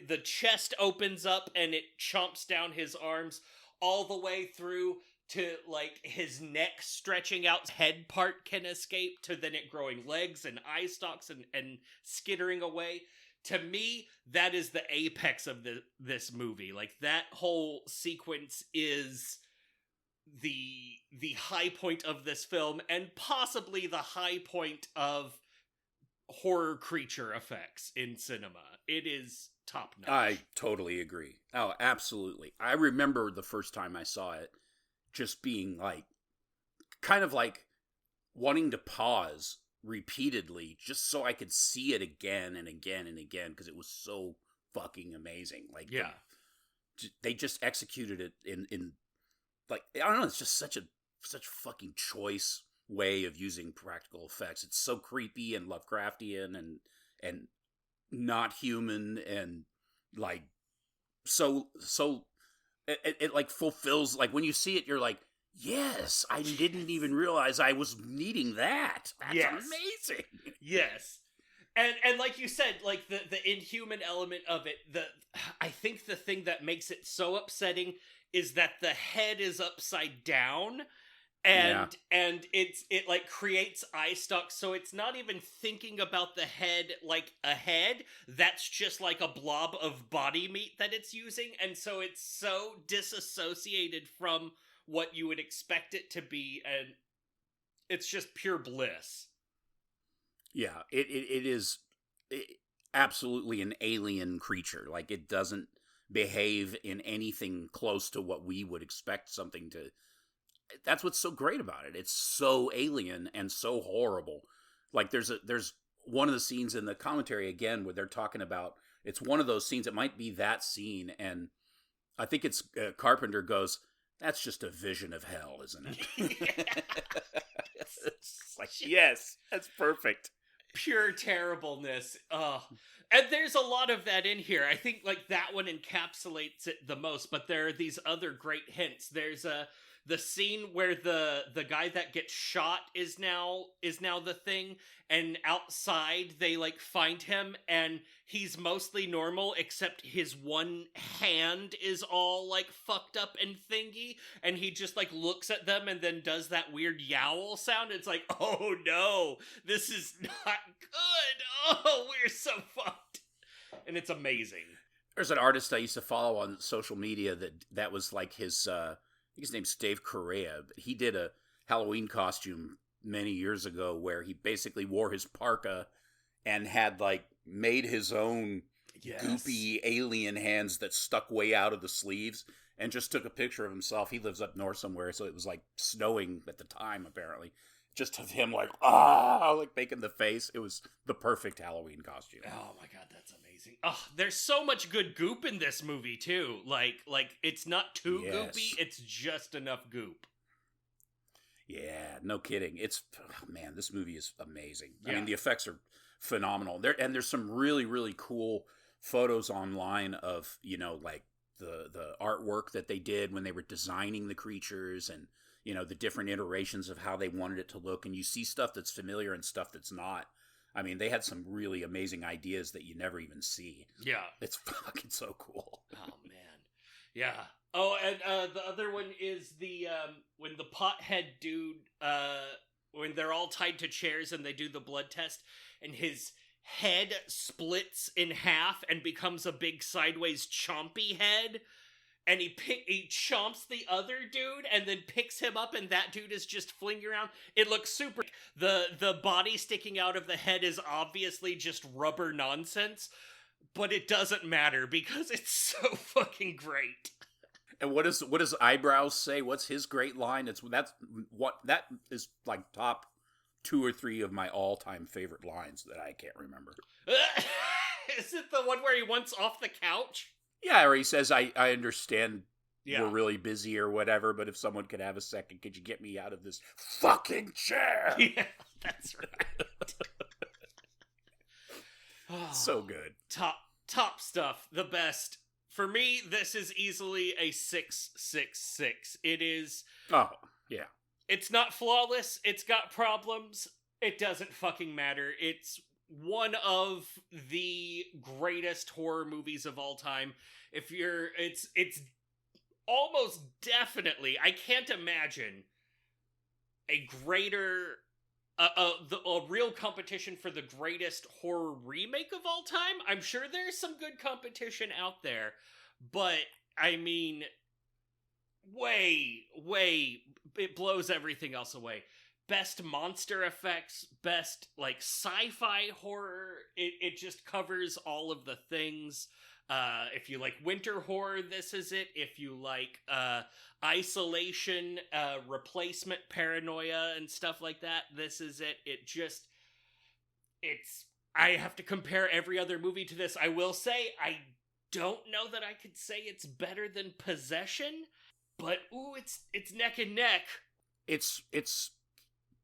the chest opens up and it chomps down his arms all the way through to like his neck stretching out, head part can escape, to then it growing legs and eye stalks and skittering away. To me, that is the apex of this movie. Like that whole sequence is the high point of this film, and possibly the high point of horror creature effects in cinema. It is top notch. I totally agree. Oh, absolutely. I remember the first time I saw it just being like, kind of like wanting to pause repeatedly just so I could see it again and again and again, because it was so fucking amazing. Like, yeah, they just executed it in like, I don't know, it's just such fucking choice way of using practical effects. It's so creepy and Lovecraftian and not human, and like so it like fulfills, like when you see it you're like, yes, I didn't even realize I was needing that. That's amazing. Yes. And like you said, like the inhuman element of it, I think the thing that makes it so upsetting is that the head is upside down, and it like creates eye stalks, so it's not even thinking about the head like a head. That's just like a blob of body meat that it's using, and so it's so disassociated from what you would expect it to be, and it's just pure bliss. Yeah, it is absolutely an alien creature. Like, it doesn't behave in anything close to what we would expect something to. That's what's so great about it. It's so alien and so horrible. Like, there's one of the scenes in the commentary again where they're talking about, it's one of those scenes. It might be that scene, and I think it's Carpenter goes, "That's just a vision of hell, isn't it?" It's like, yes, that's perfect. Pure terribleness. And there's a lot of that in here. I think like that one encapsulates it the most, but there are these other great hints. There's the scene where the guy that gets shot is now the thing, and outside they like find him, and he's mostly normal except his one hand is all like fucked up and thingy, and he just like looks at them and then does that weird yowl sound. It's like, oh no, this is not good. Oh, we're so fucked. And it's amazing. There's an artist I used to follow on social media that was like his I think his name's Dave Correa. He did a Halloween costume many years ago where he basically wore his parka and had like made his own goopy alien hands that stuck way out of the sleeves, and just took a picture of himself. He lives up north somewhere, so it was like snowing at the time apparently. Just of him like like making the face. It was the perfect Halloween costume. Oh my god, that's amazing. Oh, there's so much good goop in this movie too. Like it's not too goopy, it's just enough goop. Yeah, no kidding. It's man, this movie is amazing. Yeah. I mean, the effects are phenomenal. There's some really, really cool photos online of, like the artwork that they did when they were designing the creatures, and the different iterations of how they wanted it to look, and you see stuff that's familiar and stuff that's not. I mean, they had some really amazing ideas that you never even see. Yeah. It's fucking so cool. Oh, man. Yeah. Oh, and the other one is the, when the pothead dude, when they're all tied to chairs and they do the blood test, and his head splits in half and becomes a big sideways chompy head, and he chomps the other dude and then picks him up, and that dude is just flinging around. It looks super. The body sticking out of the head is obviously just rubber nonsense, but it doesn't matter because it's so fucking great. And what does Eyebrows say? What's his great line? That is like top 2 or 3 of my all-time favorite lines that I can't remember. Is it the one where he wants off the couch? Yeah, or he says, I understand we're really busy or whatever, but if someone could have a second, could you get me out of this fucking chair? Yeah, that's right. So good. Top stuff. The best. For me, this is easily a 666. It is... Oh, yeah. It's not flawless. It's got problems. It doesn't fucking matter. It's one of the greatest horror movies of all time. It's almost definitely, I can't imagine a greater, a real competition for the greatest horror remake of all time. I'm sure there's some good competition out there, but I mean, it blows everything else away. Best monster effects, best like sci-fi horror. It just covers all of the things. If you like winter horror, this is it. If you like isolation, replacement paranoia and stuff like that, this is it. I have to compare every other movie to this. I will say, I don't know that I could say it's better than Possession, but it's neck and neck. It's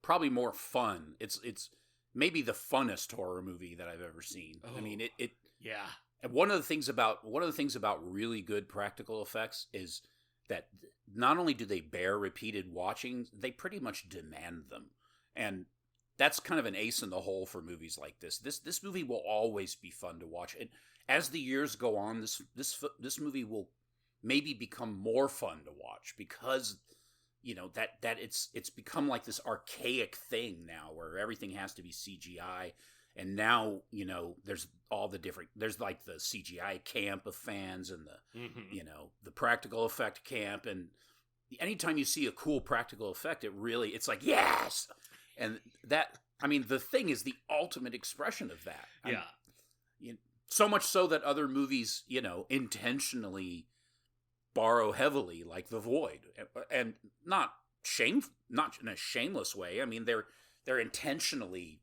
probably more fun. It's maybe the funnest horror movie that I've ever seen. Oh, I mean, it yeah. And one of the things about really good practical effects is that not only do they bear repeated watching, they pretty much demand them. And that's kind of an ace in the hole for movies like this. This movie will always be fun to watch. And as the years go on, this movie will maybe become more fun to watch because that it's become like this archaic thing now where everything has to be CGI. And now, there's all the different, there's like the CGI camp of fans and the practical effect camp. And anytime you see a cool practical effect, it's like, yes. And The Thing is the ultimate expression of that. So much so that other movies, intentionally borrow heavily, like The Void, and not in a shameless way. I mean, they're intentionally,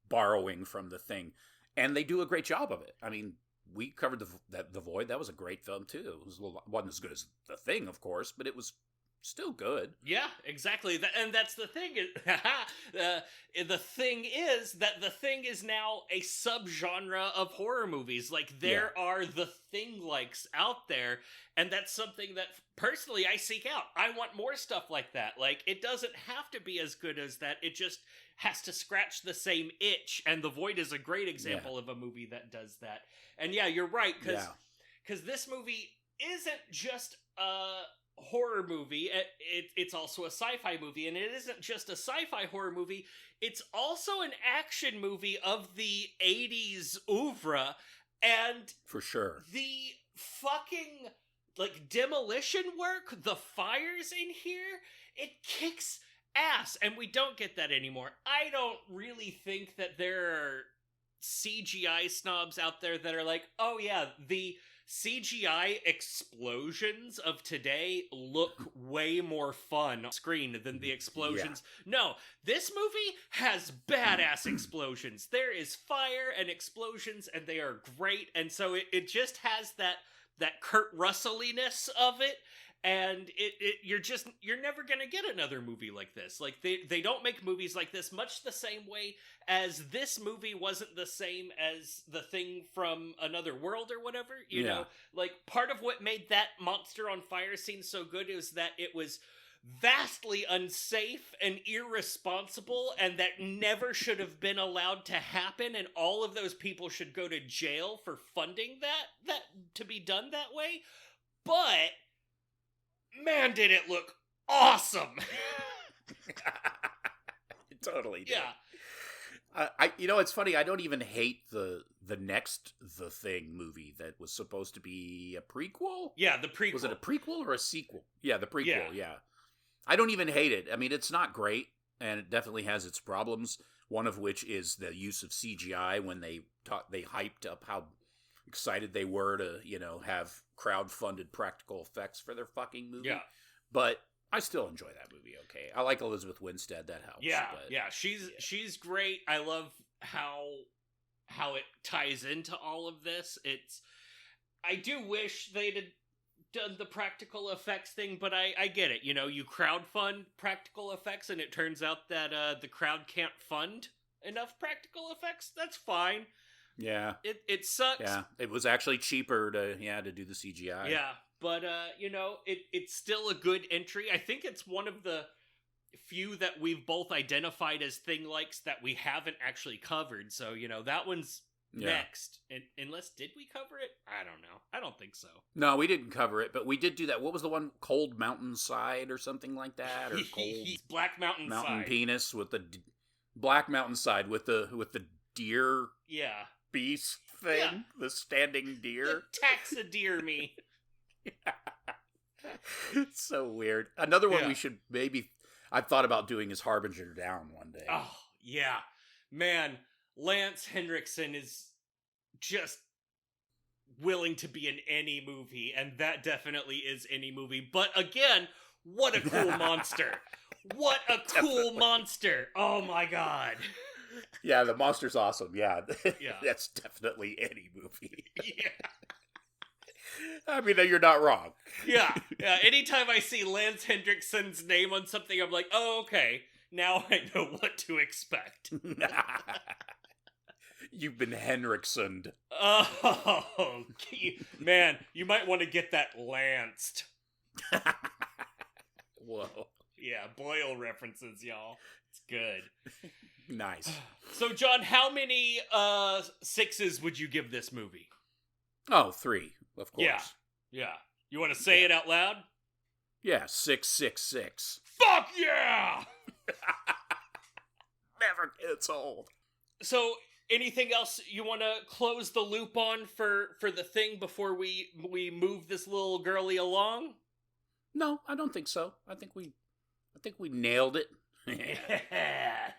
borrowing from The Thing, and they do a great job of it. I mean, we covered the Void. That was a great film too. It wasn't as good as The Thing, of course, but it was still good. Yeah, exactly. And that's the thing. The thing is that The Thing is now a subgenre of horror movies. Like, there are The Thing-likes out there, and that's something that, personally, I seek out. I want more stuff like that. Like, it doesn't have to be as good as that. It just has to scratch the same itch, and The Void is a great example of a movie that does that. And yeah, you're right, because this movie isn't just a horror movie, it's also a sci-fi movie, and it isn't just a sci-fi horror movie, it's also an action movie of the 80s oeuvre, and for sure, the fucking, like, demolition work, the fires in here, it kicks ass, and we don't get that anymore. I don't really think that there are CGI snobs out there that are like, oh yeah, the CGI explosions of today look way more fun on screen than the explosions. Yeah. No, this movie has badass explosions. There is fire and explosions, and they are great, and so it just has that Kurt Russell-iness of it. And you're never gonna get another movie like this. Like, they don't make movies like this, much the same way as this movie wasn't the same as The Thing from Another World or whatever, you know? Like, part of what made that monster on fire scene so good is that it was vastly unsafe and irresponsible, and that never should have been allowed to happen, and all of those people should go to jail for funding that to be done that way. But man, did it look awesome! It totally did. Yeah. It's funny. I don't even hate the next The Thing movie that was supposed to be a prequel. Yeah, the prequel. Was it a prequel or a sequel? Yeah, the prequel. Yeah. I don't even hate it. I mean, it's not great, and it definitely has its problems. One of which is the use of CGI when they hyped up how excited they were to, have crowd-funded practical effects for their fucking movie. Yeah. But I still enjoy that movie, okay? I like Elizabeth Winstead, that helps. Yeah, she's great. I love how it ties into all of this. I do wish they'd have done the practical effects thing, but I get it. You crowdfund practical effects, and it turns out that the crowd can't fund enough practical effects. That's fine. Yeah. It sucks. Yeah. It was actually cheaper to do the CGI. Yeah. But, it's still a good entry. I think it's one of the few that we've both identified as Thing-likes that we haven't actually covered. So, that one's next. Unless, did we cover it? I don't know. I don't think so. No, we didn't cover it, but we did do that. What was the one? Cold Mountainside or something like that? Or Cold Black Mountainside. Mountain Penis with the Black Mountainside with the deer. Yeah. Beast thing, the standing deer. Taxidermy. It's so weird. Another one we should I've thought about doing is Harbinger Down one day. Oh, yeah. Man, Lance Henriksen is just willing to be in any movie, and that definitely is any movie. But again, what a cool monster. What a cool monster. Oh my god. Yeah, the monster's awesome. Yeah. That's definitely any movie. Yeah. I mean, you're not wrong. Yeah. Anytime I see Lance Henriksen's name on something, I'm like, oh, okay. Now I know what to expect. You've been Henriksened. Oh, man, you might want to get that lanced. Whoa. Yeah, Boyle references, y'all. It's good. Nice. So, John, how many 6s would you give this movie? Oh, 3, of course. Yeah. You want to say it out loud? Yeah, 666. Fuck yeah! Never gets old. So, anything else you want to close the loop on for The Thing before we move this little girlie along? No, I don't think so. I think we nailed it. Yeah.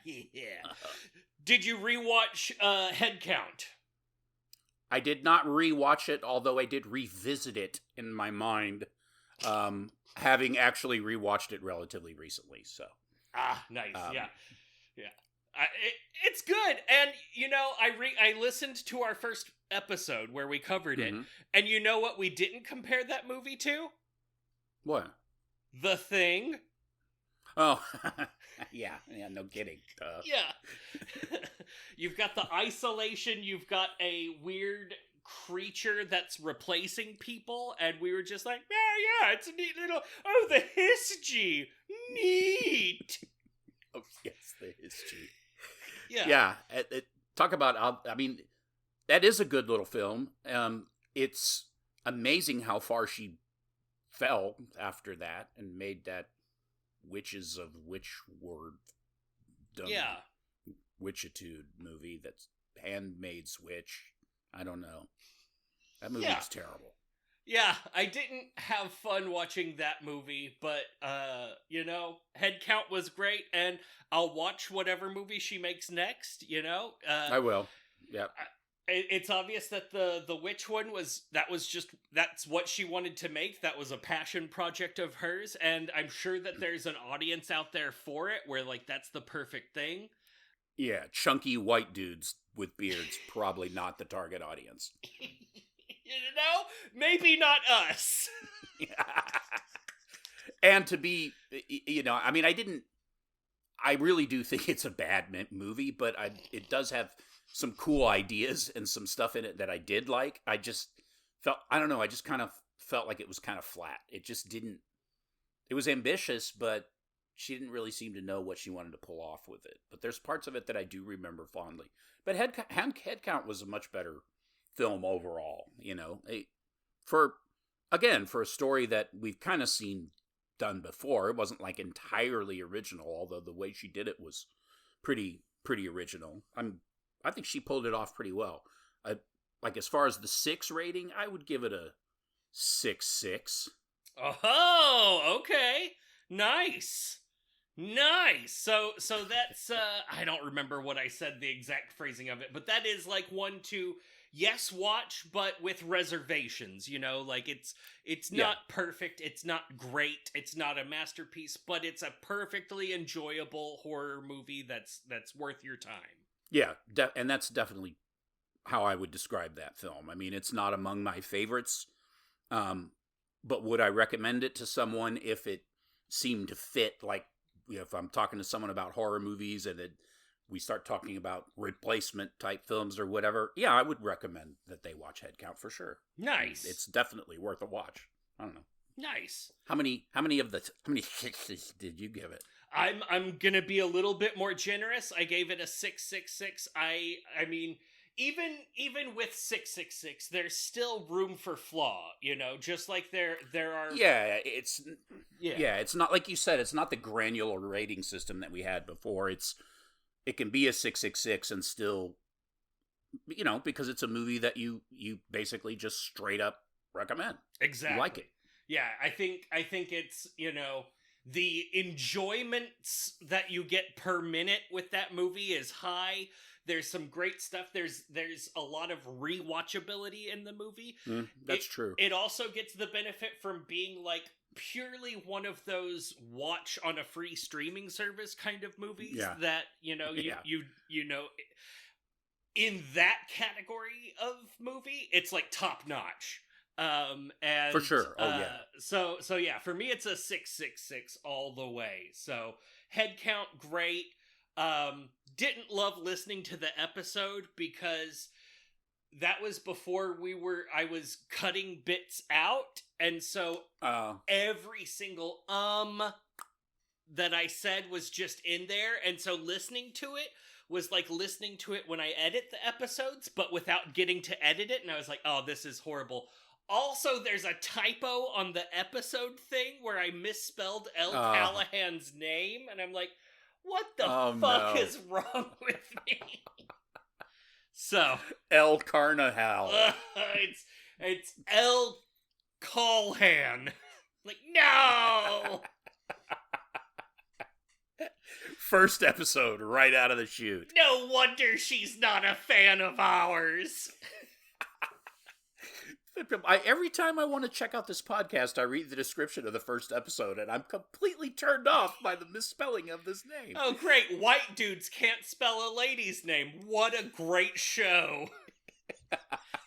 Did you rewatch Head Count? I did not rewatch it, although I did revisit it in my mind, having actually rewatched it relatively recently. So, nice, yeah. It's good, and I listened to our first episode where we covered it, and you know what we didn't compare that movie to? What? The Thing. Oh, yeah, no kidding. Yeah. You've got the isolation, you've got a weird creature that's replacing people, and we were just like, yeah, it's a neat little, the history, neat. Oh, yes, the history. Yeah. Talk about, I mean, that is a good little film. It's amazing how far she fell after that and made that Witches of Witchward, Witchitude movie. That's Handmaid's Witch. I don't know. That movie was terrible. Yeah, I didn't have fun watching that movie, but Head Count was great, and I'll watch whatever movie she makes next. I will. Yeah. It's obvious that the witch one that's what she wanted to make. That was a passion project of hers, and I'm sure that there's an audience out there for it where that's the perfect thing. Yeah, chunky white dudes with beards, probably not the target audience. Maybe not us. And to be, I mean, I really do think it's a bad movie, but it does have some cool ideas and some stuff in it that I did like. I just kind of felt like it was kind of flat. It was ambitious, but she didn't really seem to know what she wanted to pull off with it. But there's parts of it that I do remember fondly. But Head Count was a much better film overall, for a story that we've kind of seen done before. It wasn't entirely original, although the way she did it was pretty original. I think she pulled it off pretty well. As far as the 6 rating, I would give it a 6.6. Oh, okay. Nice. So that's I don't remember what I said, the exact phrasing of it, but that is one to watch, but with reservations. It's not perfect, it's not great, it's not a masterpiece, but it's a perfectly enjoyable horror movie that's worth your time. Yeah, and that's definitely how I would describe that film. I mean, it's not among my favorites, but would I recommend it to someone if it seemed to fit? If I'm talking to someone about horror movies and we start talking about replacement type films or whatever, yeah, I would recommend that they watch Head Count for sure. Nice. It's definitely worth a watch. I don't know. Nice. How many sixes did you give it? I'm gonna be a little bit more generous. I gave it a 6.66. I mean, even with 6.66, there's still room for flaw. Just like there are. Yeah, it's not like you said. It's not the granular rating system that we had before. It can be a 6.66 and still, because it's a movie that you basically just straight up recommend. Exactly. You like it. Yeah, I think it's, the enjoyments that you get per minute with that movie is high. There's some great stuff. There's a lot of rewatchability in the movie. That's true. It also gets the benefit from being purely one of those watch on a free streaming service kind of movies that, you in that category of movie, it's top notch. And for sure. Oh yeah. So yeah, for me it's a 6.66 all the way. So Head Count, great. Didn't love listening to the episode because that was before I was cutting bits out, and so every single that I said was just in there, and so listening to it was like listening to it when I edit the episodes, but without getting to edit it, and I was like, oh, this is horrible. Also, there's a typo on the episode thing where I misspelled El Callahan's name, and I'm like, what the fuck is wrong with me? So El Carnahal. It's El Callahan. Like, no! First episode, right out of the chute. No wonder she's not a fan of ours. Every time I want to check out this podcast, I read the description of the first episode, and I'm completely turned off by the misspelling of this name. Oh, great. White dudes can't spell a lady's name. What a great show.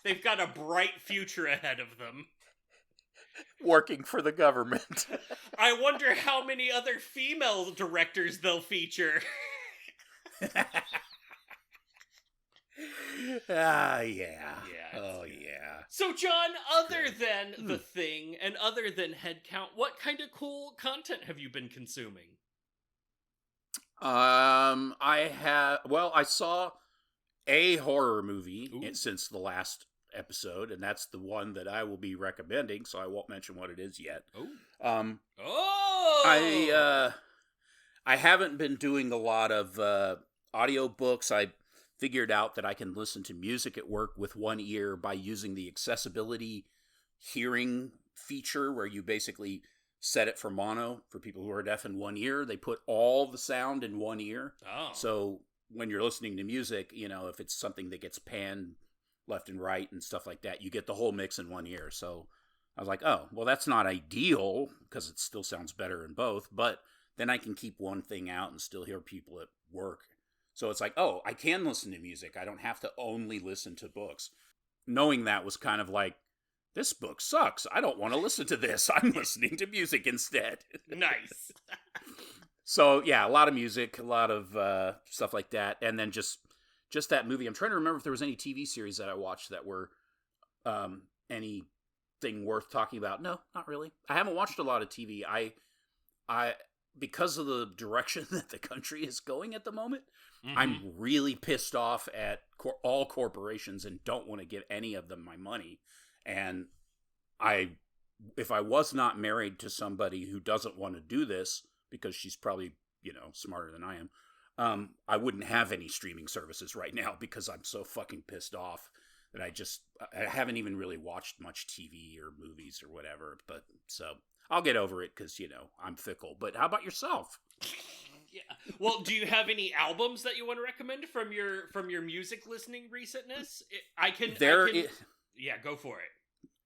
They've got a bright future ahead of them. Working for the government. I wonder how many other female directors they'll feature. Yeah. Oh, good. yeah. So, John, other than The Thing and other than Headcount, what kind of cool content have you been consuming? I saw a horror movie since the last episode, and that's the one that I will be recommending, so I won't mention what it is yet. I haven't been doing a lot of audiobooks. I figured out that I can listen to music at work with one ear by using the accessibility hearing feature, where you basically set it for mono for people who are deaf in one ear. They put all the sound in one ear. So when you're listening to music, if it's something that gets panned left and right and stuff like that, you get the whole mix in one ear. So I was like, oh, well, that's not ideal because it still sounds better in both, but then I can keep one thing out and still hear people at work. So it's like, oh, I can listen to music. I don't have to only listen to books. Knowing that was kind of like, this book sucks. I don't want to listen to this. I'm listening to music instead. Nice. So, yeah, a lot of music, a lot of stuff like that. And then just that movie. I'm trying to remember if there was any TV series that I watched that were anything worth talking about. No, not really. I haven't watched a lot of TV. I because of the direction that the country is going at the moment, I'm really pissed off at all corporations and don't want to give any of them my money. And if I was not married to somebody who doesn't want to do this, because she's probably, smarter than I am, I wouldn't have any streaming services right now because I'm so fucking pissed off that I haven't even really watched much TV or movies or whatever. But so I'll get over it because, I'm fickle. But how about yourself? Yeah. Well, do you have any albums that you want to recommend from your music listening recentness? Yeah, go for it.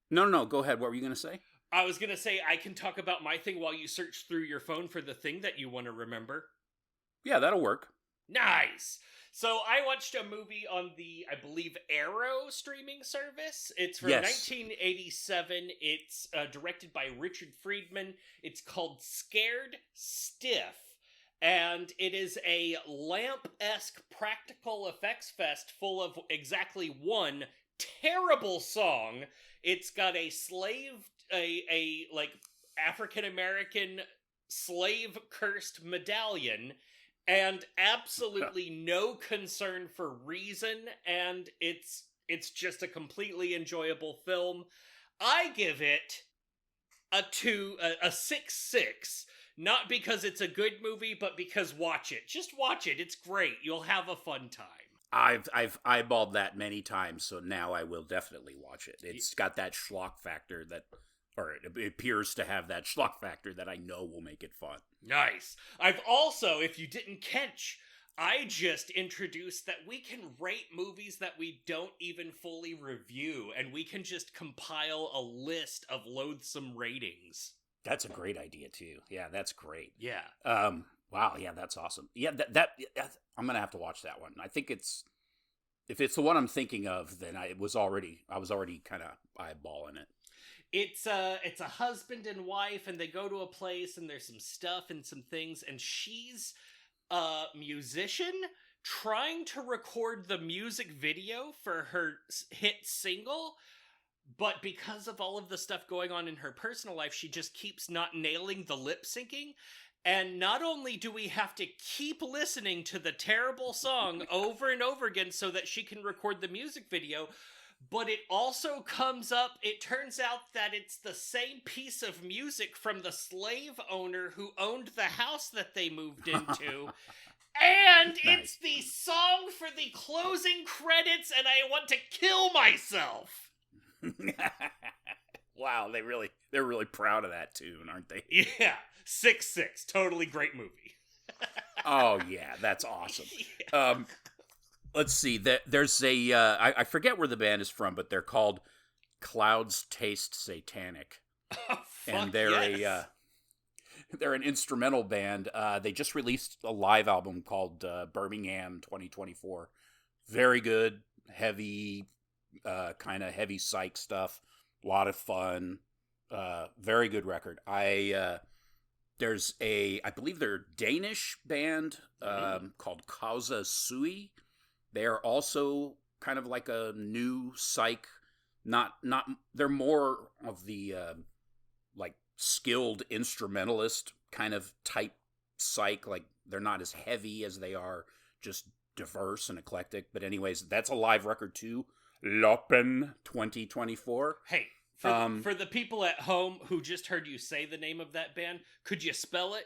No, go ahead. What were you going to say? I was going to say I can talk about my thing while you search through your phone for the thing that you want to remember. Yeah, that'll work. Nice! So I watched a movie on the, I believe, Arrow streaming service. It's from 1987. It's directed by Richard Friedman. It's called Scared Stiff. And it is a Lamp-esque practical effects fest full of exactly one terrible song. It's got a African-American slave-cursed medallion and absolutely no concern for reason, and it's just a completely enjoyable film. I give it a 6.6, not because it's a good movie, but because watch it. Just watch it. It's great. You'll have a fun time. I've eyeballed that many times, so now I will definitely watch it. It's got that schlock factor it appears to have that schlock factor that I know will make it fun. Nice. I've also, if you didn't catch, I just introduced that we can rate movies that we don't even fully review, and we can just compile a list of loathsome ratings. That's a great idea, too. Yeah, that's great. Yeah. Wow, yeah, that's awesome. Yeah, that I'm going to have to watch that one. I think if it's the one I'm thinking of, then I was already kind of eyeballing it. It's a husband and wife, and they go to a place, and there's some stuff and some things, and she's a musician trying to record the music video for her hit single, but because of all of the stuff going on in her personal life, she just keeps not nailing the lip syncing. And not only do we have to keep listening to the terrible song over and over again so that she can record the music video, but it also comes up, it turns out that it's the same piece of music from the slave owner who owned the house that they moved into. And Nice. It's the song for the closing credits, and I want to kill myself. Wow, they're really proud of that tune, aren't they? Yeah, 6-6, totally great movie. Oh yeah, that's awesome. Yeah. Let's see. There's a I forget where the band is from, but they're called Clouds Taste Satanic, and they're they're an instrumental band. They just released a live album called Birmingham 2024. Very good, heavy, kind of heavy psych stuff. A lot of fun. Very good record. I believe they're a Danish band called Causa Sui. They are also kind of like a new psych. They're more of the like skilled instrumentalist kind of type psych. Like they're not as heavy as they are just diverse and eclectic. But anyways, that's a live record too. Lopen 2024. Hey, for the people at home who just heard you say the name of that band, could you spell it?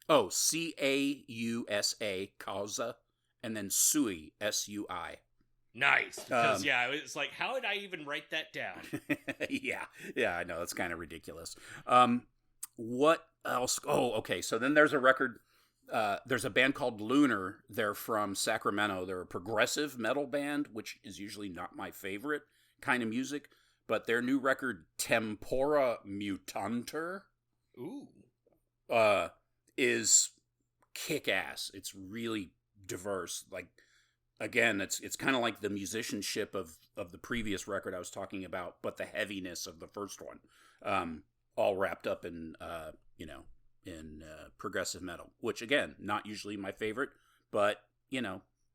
Oh, Causa, Causa, and then Sui, Sui. Nice, because it's like, how did I even write that down? yeah, I know, it's kind of ridiculous. What else? Oh, okay, so then there's a record, there's a band called Lunar. They're from Sacramento. They're a progressive metal band, which is usually not my favorite kind of music, but their new record, Tempora Mutanter, is kick-ass. It's really diverse. Like, again, it's kind of like the musicianship of the previous record I was talking about, but the heaviness of the first one, all wrapped up in progressive metal, which again, not usually my favorite, but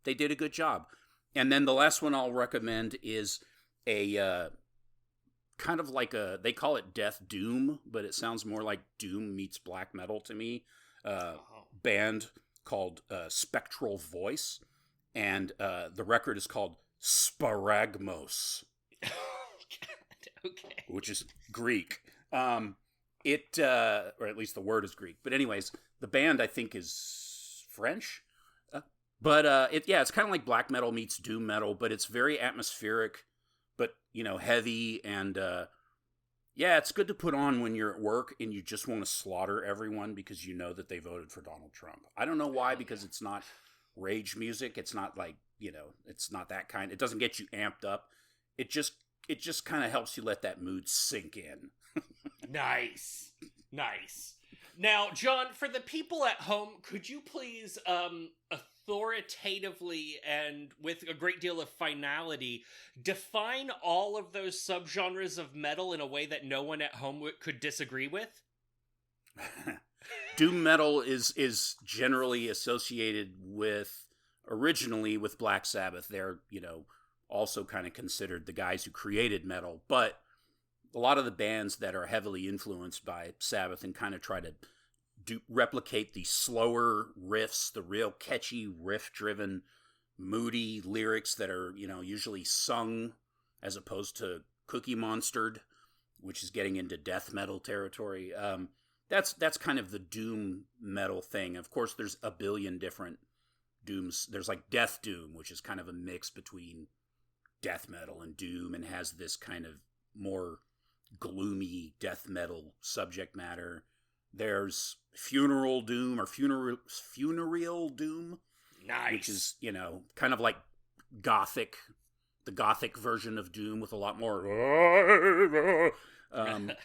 they did a good job. And then the last one I'll recommend is a kind of like they call it death doom, but it sounds more like doom meets black metal to me. Band called Spectral Voice, and the record is called Sparagmos. Okay. Which is Greek. Or at least the word is Greek. But anyways, the band I think is French. It's kind of like black metal meets doom metal, but it's very atmospheric, but heavy, and it's good to put on when you're at work and you just want to slaughter everyone because you know that they voted for Donald Trump. I don't know why, because it's not rage music. It's not like, it's not that kind. It doesn't get you amped up. It just kind of helps you let that mood sink in. Nice. Now, John, for the people at home, could you please authoritatively and with a great deal of finality define all of those subgenres of metal in a way that no one at home could disagree with? Doom metal is generally associated originally with Black Sabbath. They're, also kind of considered the guys who created metal, but a lot of the bands that are heavily influenced by Sabbath and kind of try to replicate the slower riffs, the real catchy riff-driven, moody lyrics that are, usually sung as opposed to Cookie Monstered, which is getting into death metal territory. That's kind of the doom metal thing. Of course, there's a billion different dooms. There's like Death Doom, which is kind of a mix between death metal and doom and has this kind of more gloomy death metal subject matter. There's Funeral Doom or Funereal Doom. Nice. Which is, kind of like the gothic version of doom with a lot more and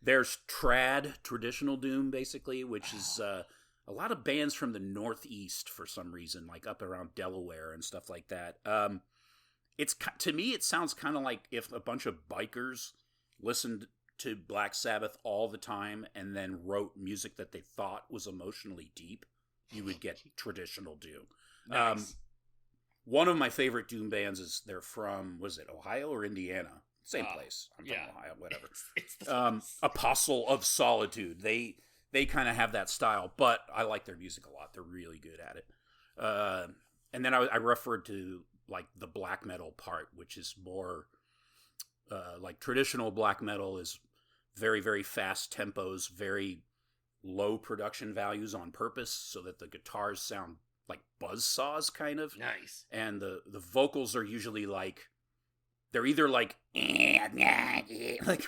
there's trad, traditional doom, basically, which is a lot of bands from the Northeast for some reason, like up around Delaware and stuff like that. To me, it sounds kind of like if a bunch of bikers listened to Black Sabbath all the time and then wrote music that they thought was emotionally deep, you would get traditional doom. Nice. One of my favorite doom bands they're from, was it Ohio or Indiana? Same place. I'm from Ohio, whatever. It's Apostle of Solitude. They kind of have that style, but I like their music a lot. They're really good at it. And then I referred to like the black metal part, which is more like traditional black metal is very, very fast tempos, very low production values on purpose so that the guitars sound like buzzsaws kind of. Nice. And the vocals are usually like, they're either like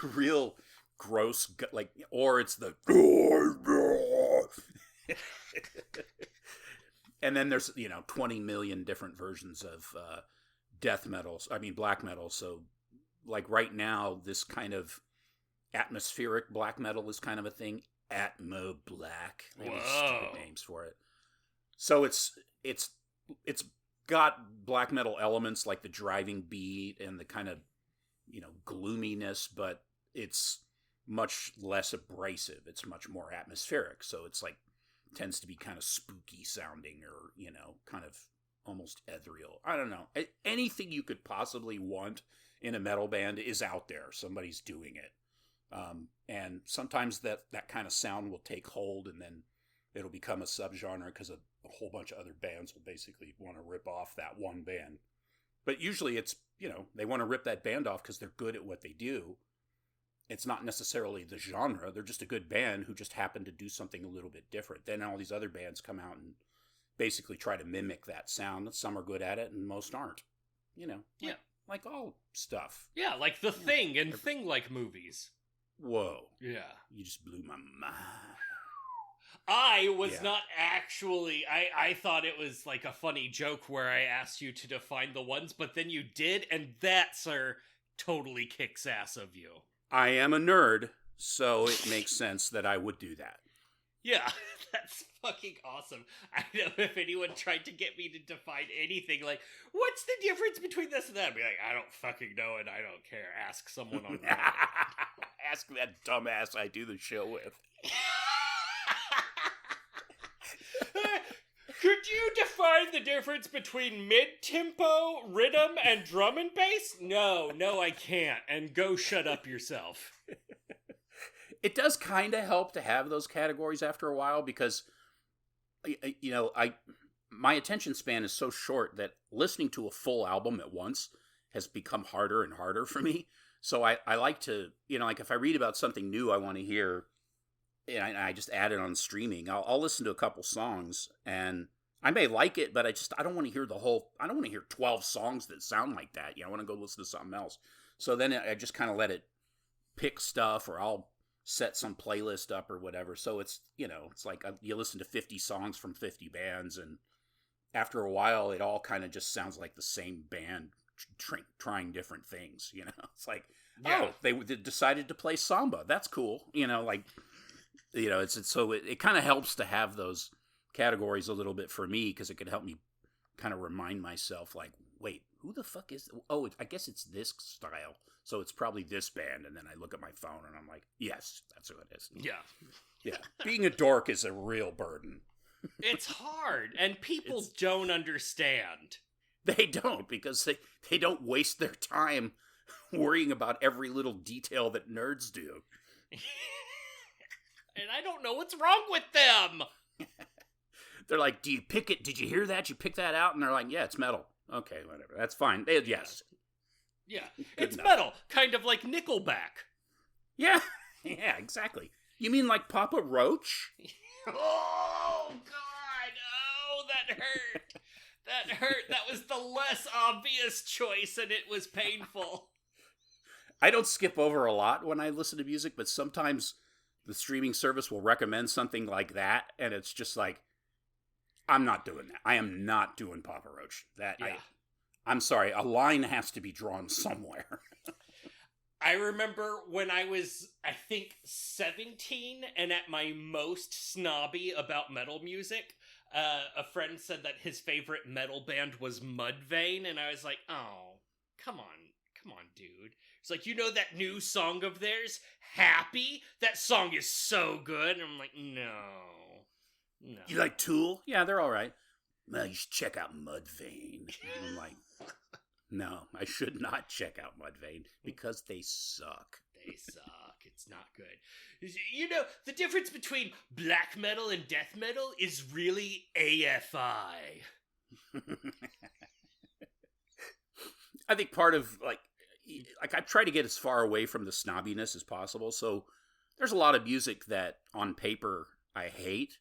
real gross, like, or it's the and then there's 20 million different versions of black metal. So like right now, this kind of atmospheric black metal is kind of a thing. Atmo black. They have stupid names for it. So it's got black metal elements like the driving beat and the kind of gloominess, but it's much less abrasive. It's much more atmospheric. So it's like tends to be kind of spooky sounding, or kind of almost ethereal. I don't know. Anything you could possibly want in a metal band is out there. Somebody's doing it. And sometimes that kind of sound will take hold, and then it'll become a subgenre because a whole bunch of other bands will basically want to rip off that one band. But usually it's, they want to rip that band off because they're good at what they do. It's not necessarily the genre. They're just a good band who just happen to do something a little bit different. Then all these other bands come out and basically try to mimic that sound. Some are good at it and most aren't. Yeah. Like all stuff. Yeah, like The Thing and Thing-like movies. Whoa. Yeah. You just blew my mind. I was not actually... I thought it was like a funny joke where I asked you to define the ones, but then you did, and that, sir, totally kicks ass of you. I am a nerd, so it makes sense that I would do that. Yeah, that's fucking awesome. I know if anyone tried to get me to define anything, like, what's the difference between this and that? I'd be like, I don't fucking know and I don't care. Ask someone on Ask that dumbass I do the show with. Could you define the difference between mid-tempo, rhythm, and drum and bass? No, I can't. And go shut up yourself. It does kind of help to have those categories after a while because, my attention span is so short that listening to a full album at once has become harder and harder for me. So I like to, like if I read about something new I want to hear, and I just add it on streaming, I'll listen to a couple songs and I may like it, but I don't want to hear I don't want to hear 12 songs that sound like that. I want to go listen to something else. So then I just kind of let it pick stuff, or I'll set some playlist up or whatever. So it's, it's like you listen to 50 songs from 50 bands, and after a while it all kind of just sounds like the same band trying different things. It's like, they decided to play samba. That's cool. So it kind of helps to have those categories a little bit for me, because it could help me kind of remind myself, like, wait, who the fuck is... Oh, I guess it's this style, so it's probably this band. And then I look at my phone and I'm like, yes, that's who it is. Yeah. Being a dork is a real burden. It's hard, and people don't understand. They don't, because they don't waste their time worrying about every little detail that nerds do. And I don't know what's wrong with them. They're like, do you pick it? Did you hear that? You pick that out? And they're like, yeah, it's metal. Okay, whatever. That's fine. Yes. Yeah, it's enough. Metal. Kind of like Nickelback. Yeah, exactly. You mean like Papa Roach? Oh, God. Oh, that hurt. That hurt. That was the less obvious choice, and it was painful. I don't skip over a lot when I listen to music, but sometimes the streaming service will recommend something like that, and it's just like, I'm not doing that. I am not doing Papa Roach. I'm sorry. A line has to be drawn somewhere. I remember when I was, I think, 17, and at my most snobby about metal music, a friend said that his favorite metal band was Mudvayne, and I was like, oh, come on, dude. It's like, that new song of theirs, Happy? That song is so good. And I'm like, no. You like Tool? Yeah, they're all right. Well, you should check out Mudvayne. And I'm like, no, I should not check out Mudvayne because they suck. They suck. It's not good. The difference between black metal and death metal is really AFI. I think part of like I try to get as far away from the snobbiness as possible. So there's a lot of music that on paper I hate,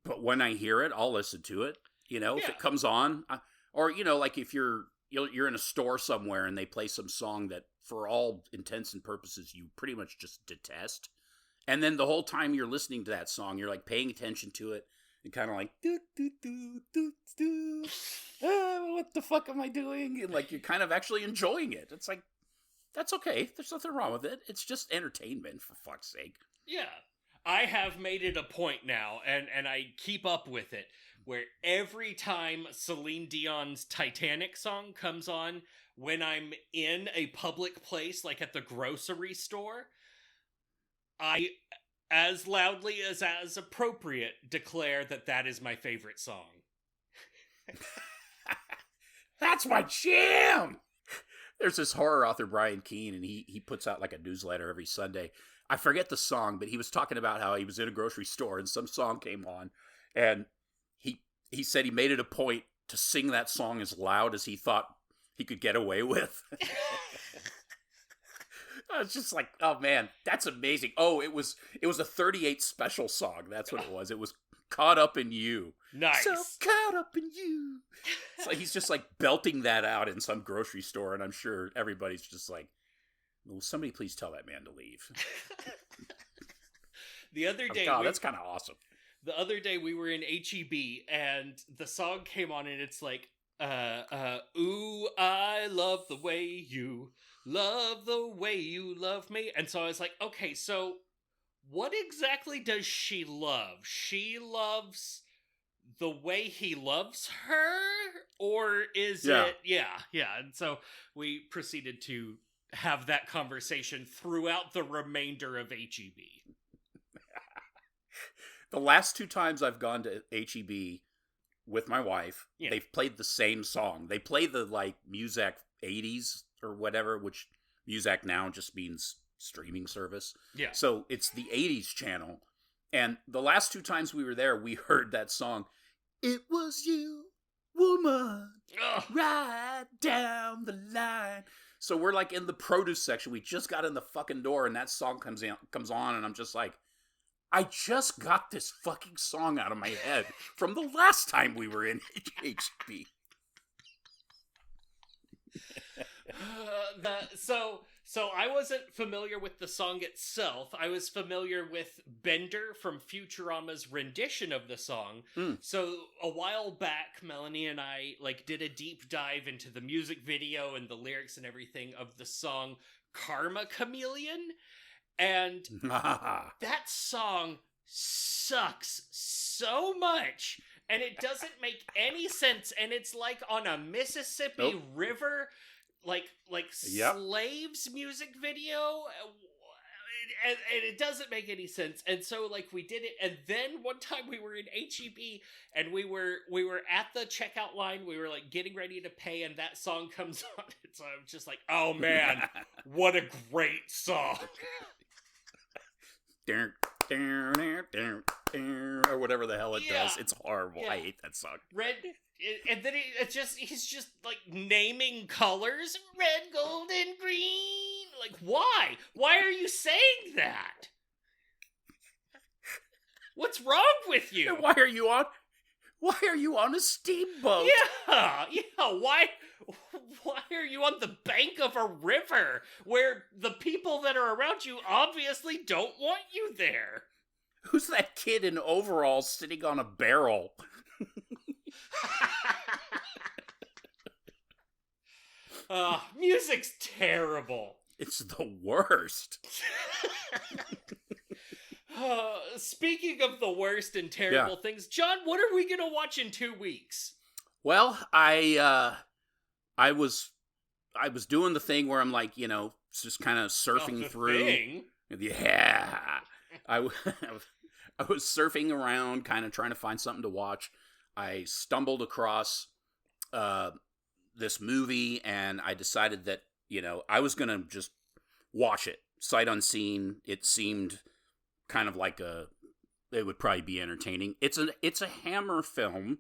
but when I hear it, I'll listen to it. You know, if it comes on, or you know, like if you're in a store somewhere and they play some song that, for all intents and purposes, you pretty much just detest, and then the whole time you're listening to that song, you're like paying attention to it and kind of like do do do do do. What the fuck am I doing? And like you're kind of actually enjoying it. It's like, that's okay. There's nothing wrong with it. It's just entertainment, for fuck's sake. Yeah. I have made it a point now, and I keep up with it, where every time Celine Dion's Titanic song comes on, when I'm in a public place, like at the grocery store, I, as loudly as appropriate, declare that is my favorite song. That's my jam! There's this horror author, Brian Keene, and he puts out like a newsletter every Sunday. I forget the song, but he was talking about how he was in a grocery store and some song came on, and he said he made it a point to sing that song as loud as he thought he could get away with. I was just like, oh man, that's amazing. Oh, it was a 38 special song. That's what it was. It was Caught Up in You. Nice. So caught up in you. So he's just like belting that out in some grocery store, and I'm sure everybody's just like, will somebody please tell that man to leave? The other day, that's kind of awesome. The other day we were in HEB and the song came on and it's like, ooh, I love the way you love me. And so I was like, okay, so what exactly does she love? She loves the way he loves her? Or is it... Yeah. And so we proceeded to have that conversation throughout the remainder of HEB. The last 2 times I've gone to HEB with my wife, they've played the same song. They play the, like, Muzak 80s or whatever, which Muzak now just means streaming service. Yeah. So it's the 80s channel. And the last 2 times we were there, we heard that song. It was you, woman, right down the line. So we're like in the produce section. We just got in the fucking door and that song comes on and I'm just like, I just got this fucking song out of my head from the last time we were in HB. So I wasn't familiar with the song itself. I was familiar with Bender from Futurama's rendition of the song. So a while back, Melanie and I did a deep dive into the music video and the lyrics and everything of the song Karma Chameleon. And that song sucks so much. And it doesn't make any sense. And it's like on a Mississippi River, slaves music video. And it doesn't make any sense. And so we did it. And then one time we were in HEB and we were at the checkout line. We were getting ready to pay and that song comes on. And so I'm just like, oh man, what a great song. Or whatever the hell it does. It's horrible. I hate that song. And then he's just naming colors. Red, gold, and green. Why? Why are you saying that? What's wrong with you? And why are you on a steamboat? Yeah. Why are you on the bank of a river where the people that are around you obviously don't want you there? Who's that kid in overalls sitting on a barrel? Music's terrible. It's the worst. Speaking of the worst and terrible things, John, what are we gonna watch in 2 weeks? Well, I was doing the thing where I'm just kind of surfing through. Thing? Yeah, I was surfing around, kind of trying to find something to watch. I stumbled across this movie, and I decided that I was gonna just watch it sight unseen. It seemed kind of it would probably be entertaining. It's a Hammer film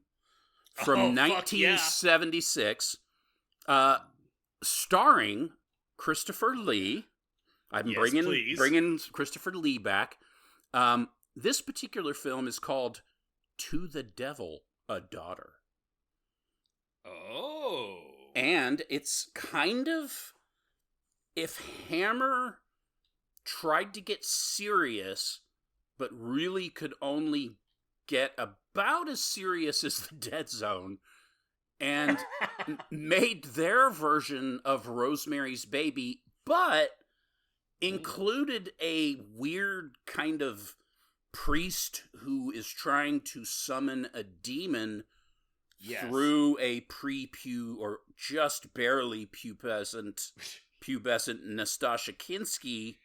from 1976. starring Christopher Lee. I'm bringing Christopher Lee back. This particular film is called To the Devil, a Daughter. Oh. And it's kind of, if Hammer tried to get serious, but really could only get about as serious as The Dead Zone, and made their version of Rosemary's Baby, but included a weird kind of priest who is trying to summon a demon through a or just barely pubescent Nastasha Kinski,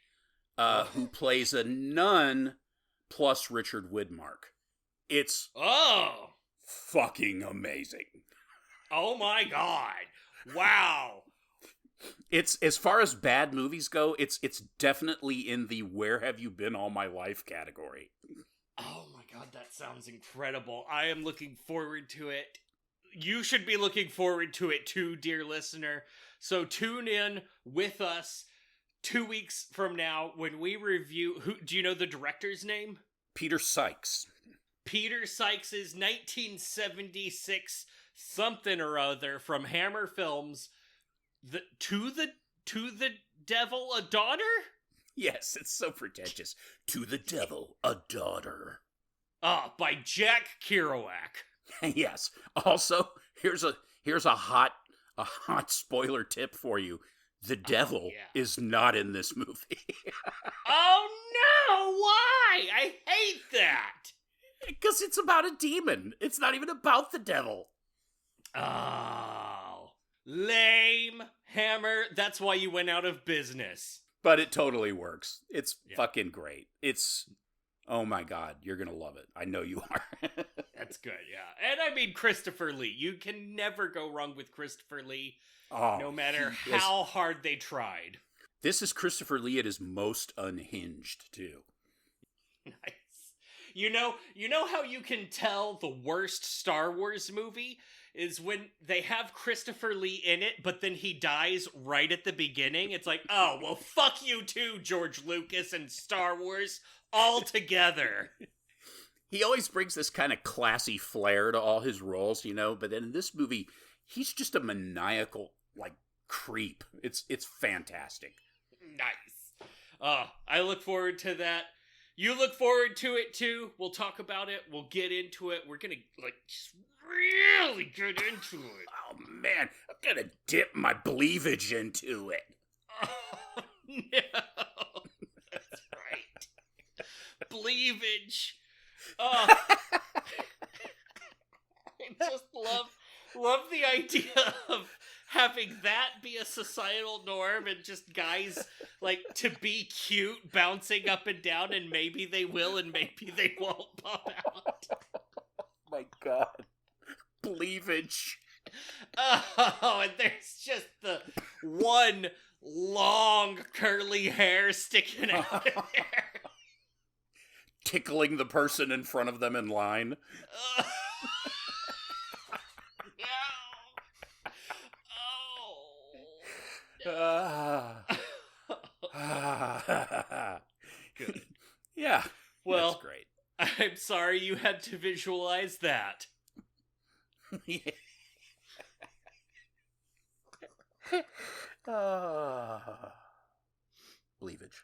who plays a nun, plus Richard Widmark. It's fucking amazing. Oh my god. Wow. It's, as far as bad movies go, it's definitely in the where have you been all my life category. Oh my god, that sounds incredible. I am looking forward to it. You should be looking forward to it too, dear listener. So tune in with us 2 weeks from now when we review... do you know the director's name? Peter Sykes. Peter Sykes' 1976 something or other from Hammer Films, To the Devil, a Daughter? Yes, it's so pretentious. To the Devil, a Daughter. By Jack Kerouac. Yes. Also, here's a hot spoiler tip for you. The devil is not in this movie. Oh no! Why? I hate that. Because it's about a demon. It's not even about the devil. Oh, lame. Hammer, that's why you went out of business. But it totally works. It's fucking great. It's, oh my god, you're gonna love it. I know you are. That's good, yeah. And I mean Christopher Lee. You can never go wrong with Christopher Lee, no matter how hard they tried. This is Christopher Lee at his most unhinged, too. Nice. You know how you can tell the worst Star Wars movie is when they have Christopher Lee in it, but then he dies right at the beginning. It's like, oh, well, fuck you too, George Lucas and Star Wars, all together. He always brings this kind of classy flair to all his roles, but then in this movie, he's just a maniacal, creep. It's fantastic. Nice. I look forward to that. You look forward to it too. We'll talk about it. We'll get into it. We're gonna just really get into it. Oh man, I'm gonna dip my bleavage into it. Oh, no, that's right. Bleavage. Oh, I just love the idea of having that be a societal norm and just guys to be cute bouncing up and down, and maybe they will and maybe they won't pop out. My god. Bleavage. Oh, and there's just the one long curly hair sticking out there. Tickling the person in front of them in line. Good. Yeah. Well, that's great. I'm sorry you had to visualize that. Bleavage.